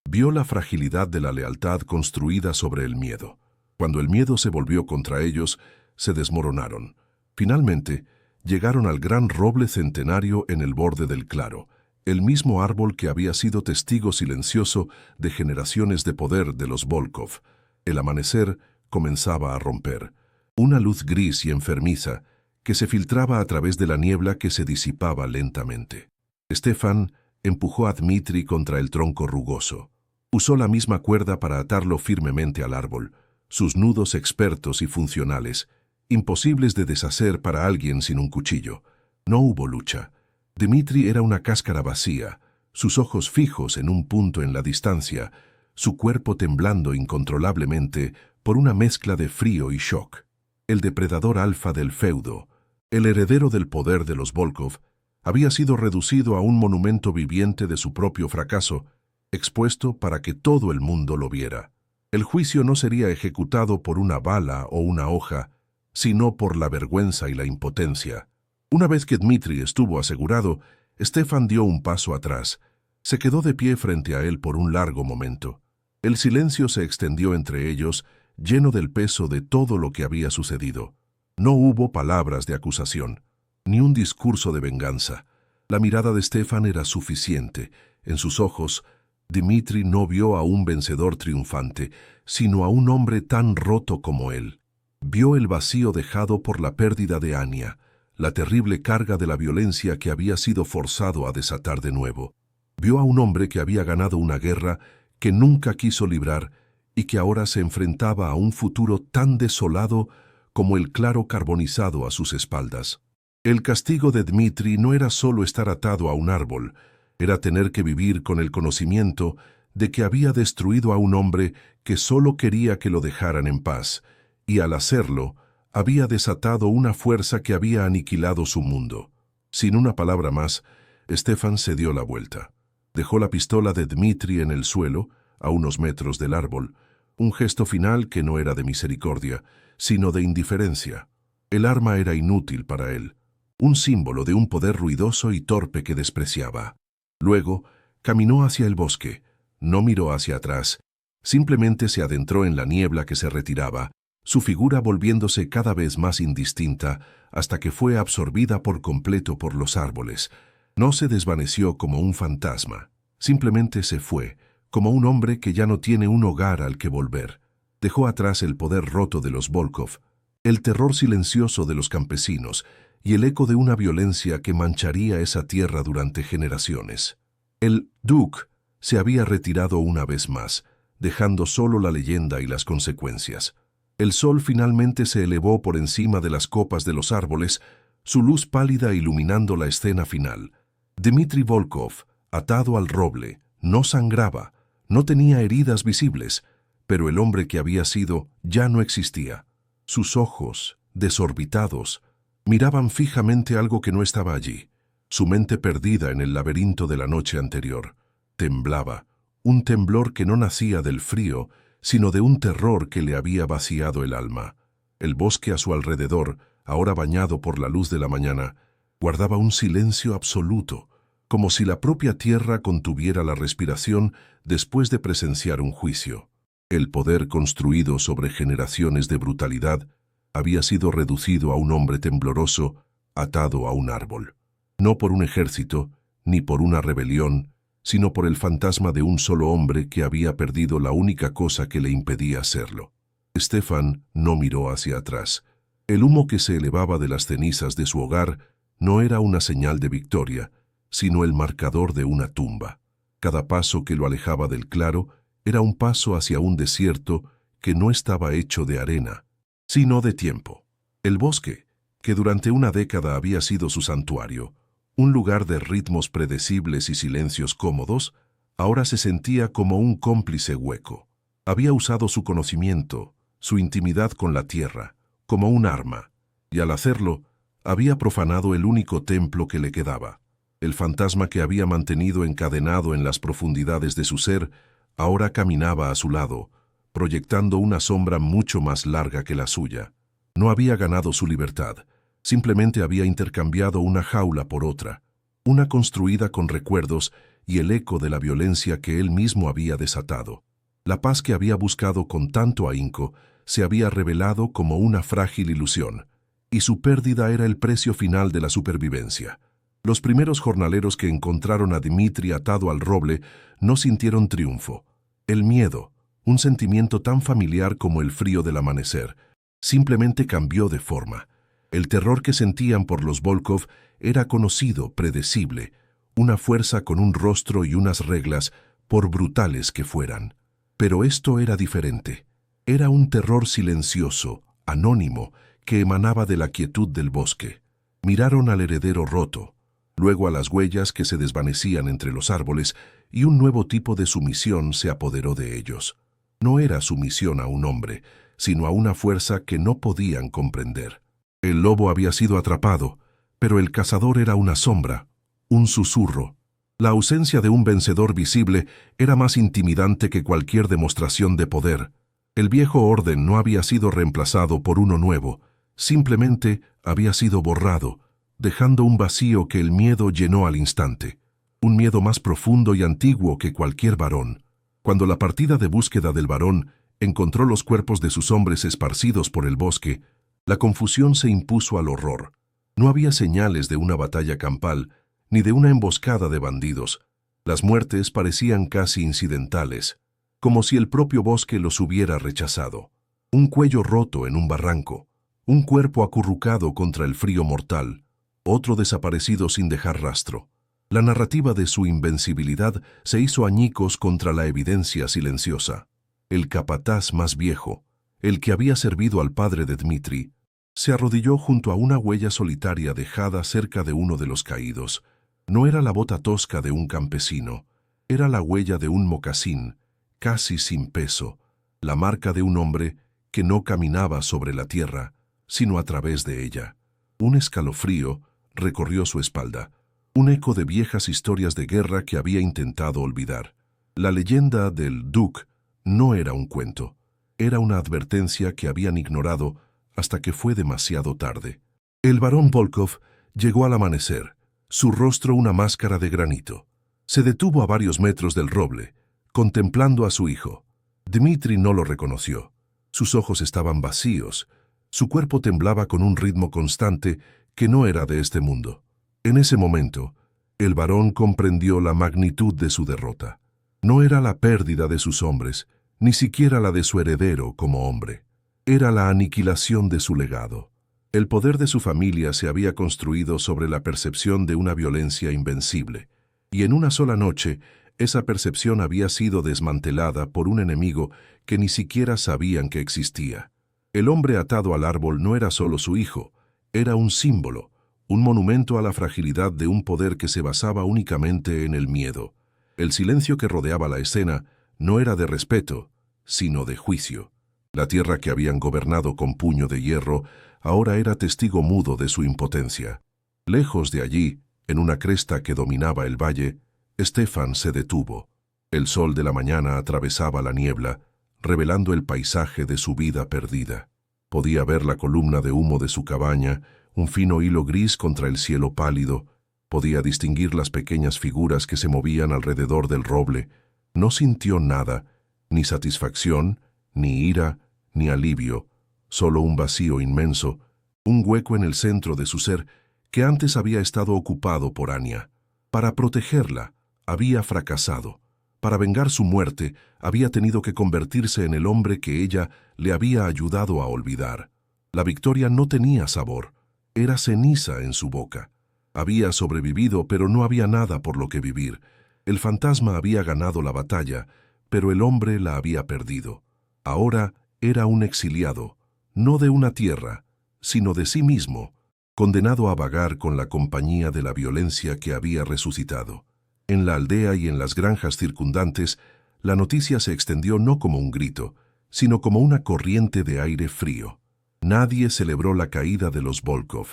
Vio la fragilidad de la lealtad construida sobre el miedo. Cuando el miedo se volvió contra ellos, se desmoronaron. Finalmente, llegaron al gran roble centenario en el borde del claro, el mismo árbol que había sido testigo silencioso de generaciones de poder de los Volkov. El amanecer comenzaba a romper. Una luz gris y enfermiza que se filtraba a través de la niebla que se disipaba lentamente. Stefan empujó a Dmitri contra el tronco rugoso. Usó la misma cuerda para atarlo firmemente al árbol, sus nudos expertos y funcionales, imposibles de deshacer para alguien sin un cuchillo. No hubo lucha. Dmitri era una cáscara vacía, sus ojos fijos en un punto en la distancia, su cuerpo temblando incontrolablemente por una mezcla de frío y shock. El depredador alfa del feudo, el heredero del poder de los Volkov, había sido reducido a un monumento viviente de su propio fracaso, expuesto para que todo el mundo lo viera. El juicio no sería ejecutado por una bala o una hoja, sino por la vergüenza y la impotencia. Una vez que Dmitri estuvo asegurado, Stefan dio un paso atrás. Se quedó de pie frente a él por un largo momento. El silencio se extendió entre ellos, lleno del peso de todo lo que había sucedido. No hubo palabras de acusación, ni un discurso de venganza. La mirada de Stefan era suficiente. En sus ojos, Dmitri no vio a un vencedor triunfante, sino a un hombre tan roto como él. Vio el vacío dejado por la pérdida de Anya, la terrible carga de la violencia que había sido forzado a desatar de nuevo. Vio a un hombre que había ganado una guerra que nunca quiso librar y que ahora se enfrentaba a un futuro tan desolado como el claro carbonizado a sus espaldas. El castigo de Dmitri no era solo estar atado a un árbol, era tener que vivir con el conocimiento de que había destruido a un hombre que solo quería que lo dejaran en paz, y al hacerlo, había desatado una fuerza que había aniquilado su mundo. Sin una palabra más, Stefan se dio la vuelta. Dejó la pistola de Dmitri en el suelo, a unos metros del árbol, un gesto final que no era de misericordia, sino de indiferencia. El arma era inútil para él, un símbolo de un poder ruidoso y torpe que despreciaba. Luego, caminó hacia el bosque, no miró hacia atrás, simplemente se adentró en la niebla que se retiraba, su figura volviéndose cada vez más indistinta hasta que fue absorbida por completo por los árboles. No se desvaneció como un fantasma, simplemente se fue, como un hombre que ya no tiene un hogar al que volver. Dejó atrás el poder roto de los Volkov, el terror silencioso de los campesinos y el eco de una violencia que mancharía esa tierra durante generaciones. El Duke se había retirado una vez más, dejando solo la leyenda y las consecuencias. El sol finalmente se elevó por encima de las copas de los árboles, su luz pálida iluminando la escena final. Dmitri Volkov, atado al roble, no sangraba, no tenía heridas visibles, pero el hombre que había sido ya no existía. Sus ojos, desorbitados, miraban fijamente algo que no estaba allí. Su mente perdida en el laberinto de la noche anterior. Temblaba, un temblor que no nacía del frío, sino de un terror que le había vaciado el alma. El bosque a su alrededor, ahora bañado por la luz de la mañana, guardaba un silencio absoluto, como si la propia tierra contuviera la respiración después de presenciar un juicio. El poder construido sobre generaciones de brutalidad había sido reducido a un hombre tembloroso, atado a un árbol. No por un ejército, ni por una rebelión, sino por el fantasma de un solo hombre que había perdido la única cosa que le impedía hacerlo. Stefan no miró hacia atrás. El humo que se elevaba de las cenizas de su hogar no era una señal de victoria, sino el marcador de una tumba. Cada paso que lo alejaba del claro era un paso hacia un desierto que no estaba hecho de arena, sino de tiempo. El bosque, que durante una década había sido su santuario, un lugar de ritmos predecibles y silencios cómodos, ahora se sentía como un cómplice hueco. Había usado su conocimiento, su intimidad con la tierra, como un arma, y al hacerlo, había profanado el único templo que le quedaba. El fantasma que había mantenido encadenado en las profundidades de su ser, ahora caminaba a su lado, proyectando una sombra mucho más larga que la suya. No había ganado su libertad, simplemente había intercambiado una jaula por otra, una construida con recuerdos y el eco de la violencia que él mismo había desatado. La paz que había buscado con tanto ahínco se había revelado como una frágil ilusión, y su pérdida era el precio final de la supervivencia. Los primeros jornaleros que encontraron a Dmitri atado al roble no sintieron triunfo. El miedo, un sentimiento tan familiar como el frío del amanecer, simplemente cambió de forma. El terror que sentían por los Volkov era conocido, predecible, una fuerza con un rostro y unas reglas, por brutales que fueran. Pero esto era diferente. Era un terror silencioso, anónimo, que emanaba de la quietud del bosque. Miraron al heredero roto, luego a las huellas que se desvanecían entre los árboles, y un nuevo tipo de sumisión se apoderó de ellos. No era sumisión a un hombre, sino a una fuerza que no podían comprender. El lobo había sido atrapado, pero el cazador era una sombra, un susurro. La ausencia de un vencedor visible era más intimidante que cualquier demostración de poder. El viejo orden no había sido reemplazado por uno nuevo, simplemente había sido borrado, dejando un vacío que el miedo llenó al instante. Un miedo más profundo y antiguo que cualquier varón. Cuando la partida de búsqueda del varón encontró los cuerpos de sus hombres esparcidos por el bosque, la confusión se impuso al horror. No había señales de una batalla campal, ni de una emboscada de bandidos. Las muertes parecían casi incidentales, como si el propio bosque los hubiera rechazado. Un cuello roto en un barranco, un cuerpo acurrucado contra el frío mortal, otro desaparecido sin dejar rastro. La narrativa de su invencibilidad se hizo añicos contra la evidencia silenciosa. El capataz más viejo, el que había servido al padre de Dmitri, se arrodilló junto a una huella solitaria dejada cerca de uno de los caídos. No era la bota tosca de un campesino, era la huella de un mocasín, casi sin peso, la marca de un hombre que no caminaba sobre la tierra, sino a través de ella. Un escalofrío recorrió su espalda, un eco de viejas historias de guerra que había intentado olvidar. La leyenda del Duk no era un cuento, era una advertencia que habían ignorado hasta que fue demasiado tarde. El barón Volkov llegó al amanecer, su rostro una máscara de granito. Se detuvo a varios metros del roble, contemplando a su hijo. Dmitri no lo reconoció. Sus ojos estaban vacíos, su cuerpo temblaba con un ritmo constante que no era de este mundo. En ese momento, el varón comprendió la magnitud de su derrota. No era la pérdida de sus hombres, ni siquiera la de su heredero como hombre. Era la aniquilación de su legado. El poder de su familia se había construido sobre la percepción de una violencia invencible, y en una sola noche, esa percepción había sido desmantelada por un enemigo que ni siquiera sabían que existía. El hombre atado al árbol no era solo su hijo, era un símbolo, un monumento a la fragilidad de un poder que se basaba únicamente en el miedo. El silencio que rodeaba la escena no era de respeto, sino de juicio. La tierra que habían gobernado con puño de hierro ahora era testigo mudo de su impotencia. Lejos de allí, en una cresta que dominaba el valle, Stefan se detuvo. El sol de la mañana atravesaba la niebla, revelando el paisaje de su vida perdida. Podía ver la columna de humo de su cabaña, un fino hilo gris contra el cielo pálido. Podía distinguir las pequeñas figuras que se movían alrededor del roble. No sintió nada, ni satisfacción, Ni ira, ni alivio, solo un vacío inmenso, un hueco en el centro de su ser que antes había estado ocupado por Anya. Para protegerla, había fracasado. Para vengar su muerte, había tenido que convertirse en el hombre que ella le había ayudado a olvidar. La victoria no tenía sabor, era ceniza en su boca. Había sobrevivido, pero no había nada por lo que vivir. El fantasma había ganado la batalla, pero el hombre la había perdido. Ahora era un exiliado, no de una tierra, sino de sí mismo, condenado a vagar con la compañía de la violencia que había resucitado. En la aldea y en las granjas circundantes, la noticia se extendió no como un grito, sino como una corriente de aire frío. Nadie celebró la caída de los Volkov.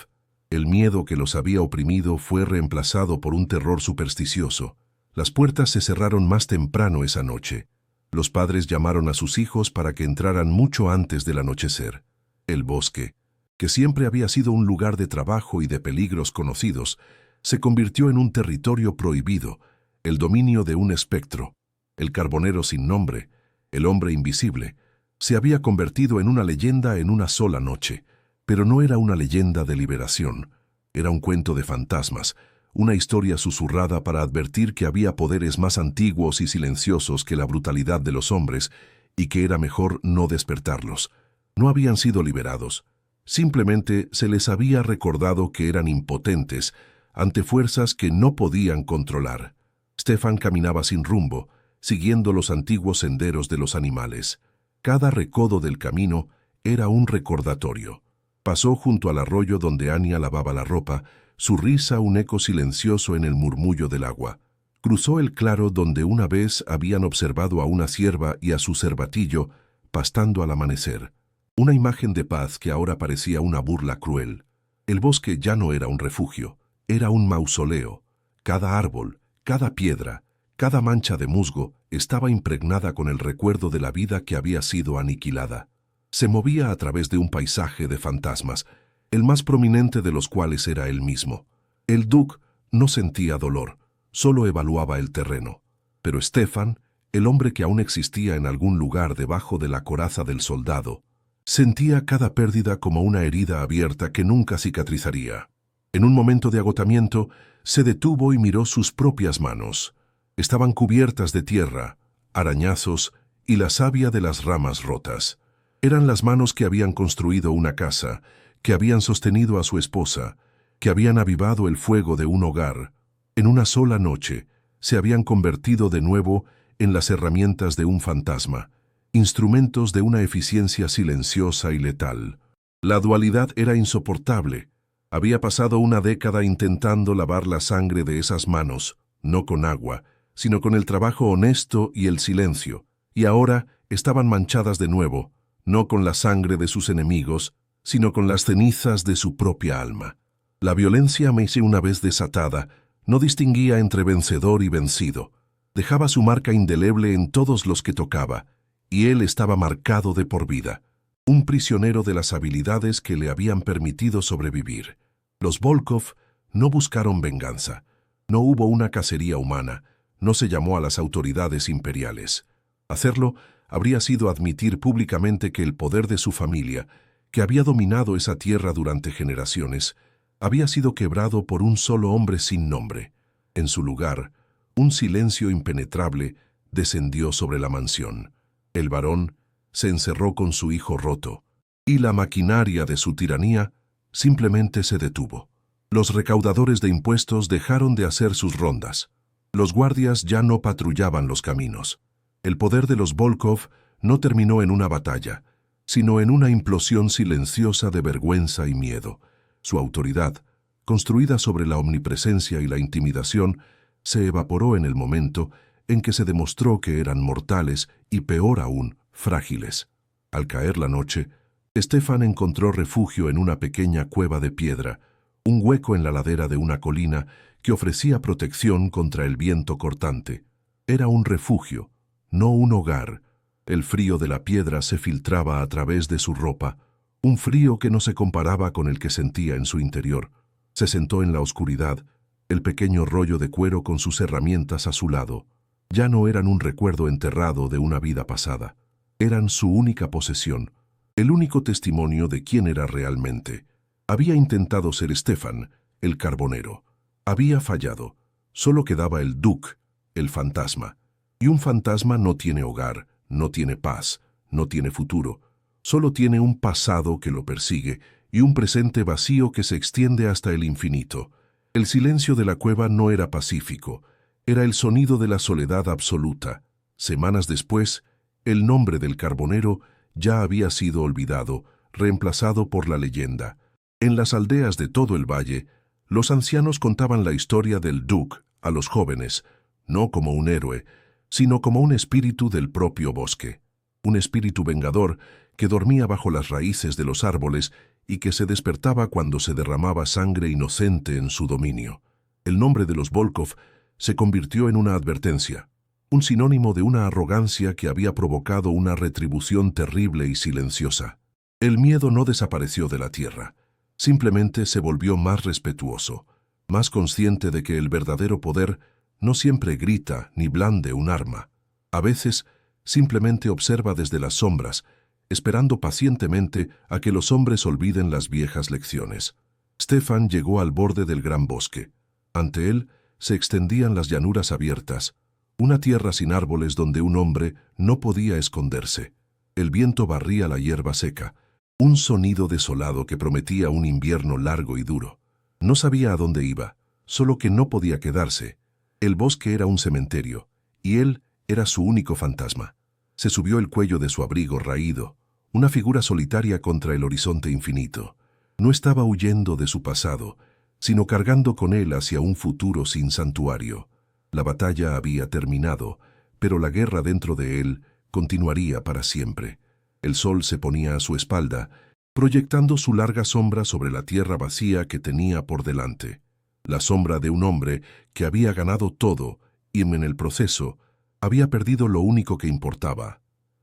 El miedo que los había oprimido fue reemplazado por un terror supersticioso. Las puertas se cerraron más temprano esa noche. Los padres llamaron a sus hijos para que entraran mucho antes del anochecer. El bosque, que siempre había sido un lugar de trabajo y de peligros conocidos, se convirtió en un territorio prohibido, el dominio de un espectro. El carbonero sin nombre, el hombre invisible, se había convertido en una leyenda en una sola noche, pero no era una leyenda de liberación. Era un cuento de fantasmas, una historia susurrada para advertir que había poderes más antiguos y silenciosos que la brutalidad de los hombres y que era mejor no despertarlos. No habían sido liberados. Simplemente se les había recordado que eran impotentes ante fuerzas que no podían controlar. Stefan caminaba sin rumbo, siguiendo los antiguos senderos de los animales. Cada recodo del camino era un recordatorio. Pasó junto al arroyo donde Anya lavaba la ropa, su risa un eco silencioso en el murmullo del agua. Cruzó el claro donde una vez habían observado a una cierva y a su cervatillo pastando al amanecer. Una imagen de paz que ahora parecía una burla cruel. El bosque ya no era un refugio, era un mausoleo. Cada árbol, cada piedra, cada mancha de musgo estaba impregnada con el recuerdo de la vida que había sido aniquilada. Se movía a través de un paisaje de fantasmas, el más prominente de los cuales era él mismo. El Duc no sentía dolor, solo evaluaba el terreno. Pero Stefan, el hombre que aún existía en algún lugar debajo de la coraza del soldado, sentía cada pérdida como una herida abierta que nunca cicatrizaría. En un momento de agotamiento, se detuvo y miró sus propias manos. Estaban cubiertas de tierra, arañazos y la savia de las ramas rotas. Eran las manos que habían construido una casa, que habían sostenido a su esposa, que habían avivado el fuego de un hogar. En una sola noche, se habían convertido de nuevo en las herramientas de un fantasma, instrumentos de una eficiencia silenciosa y letal. La dualidad era insoportable. Había pasado una década intentando lavar la sangre de esas manos, no con agua, sino con el trabajo honesto y el silencio, y ahora estaban manchadas de nuevo, no con la sangre de sus enemigos, sino con las cenizas de su propia alma. La violencia, una vez desatada, no distinguía entre vencedor y vencido. Dejaba su marca indeleble en todos los que tocaba, y él estaba marcado de por vida, un prisionero de las habilidades que le habían permitido sobrevivir. Los Volkov no buscaron venganza. No hubo una cacería humana, no se llamó a las autoridades imperiales. Hacerlo habría sido admitir públicamente que el poder de su familia, que había dominado esa tierra durante generaciones, había sido quebrado por un solo hombre sin nombre. En su lugar, un silencio impenetrable descendió sobre la mansión. El varón se encerró con su hijo roto, y la maquinaria de su tiranía simplemente se detuvo. Los recaudadores de impuestos dejaron de hacer sus rondas. Los guardias ya no patrullaban los caminos. El poder de los Volkov no terminó en una batalla, sino en una implosión silenciosa de vergüenza y miedo. Su autoridad, construida sobre la omnipresencia y la intimidación, se evaporó en el momento en que se demostró que eran mortales y, peor aún, frágiles. Al caer la noche, Stefan encontró refugio en una pequeña cueva de piedra, un hueco en la ladera de una colina que ofrecía protección contra el viento cortante. Era un refugio, no un hogar. El frío de la piedra se filtraba a través de su ropa, un frío que no se comparaba con el que sentía en su interior. Se sentó en la oscuridad, el pequeño rollo de cuero con sus herramientas a su lado. Ya no eran un recuerdo enterrado de una vida pasada. Eran su única posesión, el único testimonio de quién era realmente. Había intentado ser Stefan, el carbonero. Había fallado. Solo quedaba el Duke, el fantasma. Y un fantasma no tiene hogar, no tiene paz, no tiene futuro. Solo tiene un pasado que lo persigue y un presente vacío que se extiende hasta el infinito. El silencio de la cueva no era pacífico, era el sonido de la soledad absoluta. Semanas después, el nombre del carbonero ya había sido olvidado, reemplazado por la leyenda. En las aldeas de todo el valle, los ancianos contaban la historia del Duke a los jóvenes, no como un héroe, sino como un espíritu del propio bosque. Un espíritu vengador que dormía bajo las raíces de los árboles y que se despertaba cuando se derramaba sangre inocente en su dominio. El nombre de los Volkov se convirtió en una advertencia, un sinónimo de una arrogancia que había provocado una retribución terrible y silenciosa. El miedo no desapareció de la tierra, simplemente se volvió más respetuoso, más consciente de que el verdadero poder no siempre grita ni blande un arma. A veces, simplemente observa desde las sombras, esperando pacientemente a que los hombres olviden las viejas lecciones. Stefan llegó al borde del gran bosque. Ante él se extendían las llanuras abiertas, una tierra sin árboles donde un hombre no podía esconderse. El viento barría la hierba seca, un sonido desolado que prometía un invierno largo y duro. No sabía a dónde iba, solo que no podía quedarse. El bosque era un cementerio, y él era su único fantasma. Se subió el cuello de su abrigo raído, una figura solitaria contra el horizonte infinito. No estaba huyendo de su pasado, sino cargando con él hacia un futuro sin santuario. La batalla había terminado, pero la guerra dentro de él continuaría para siempre. El sol se ponía a su espalda, proyectando su larga sombra sobre la tierra vacía que tenía por delante. La sombra de un hombre que había ganado todo y en el proceso había perdido lo único que importaba,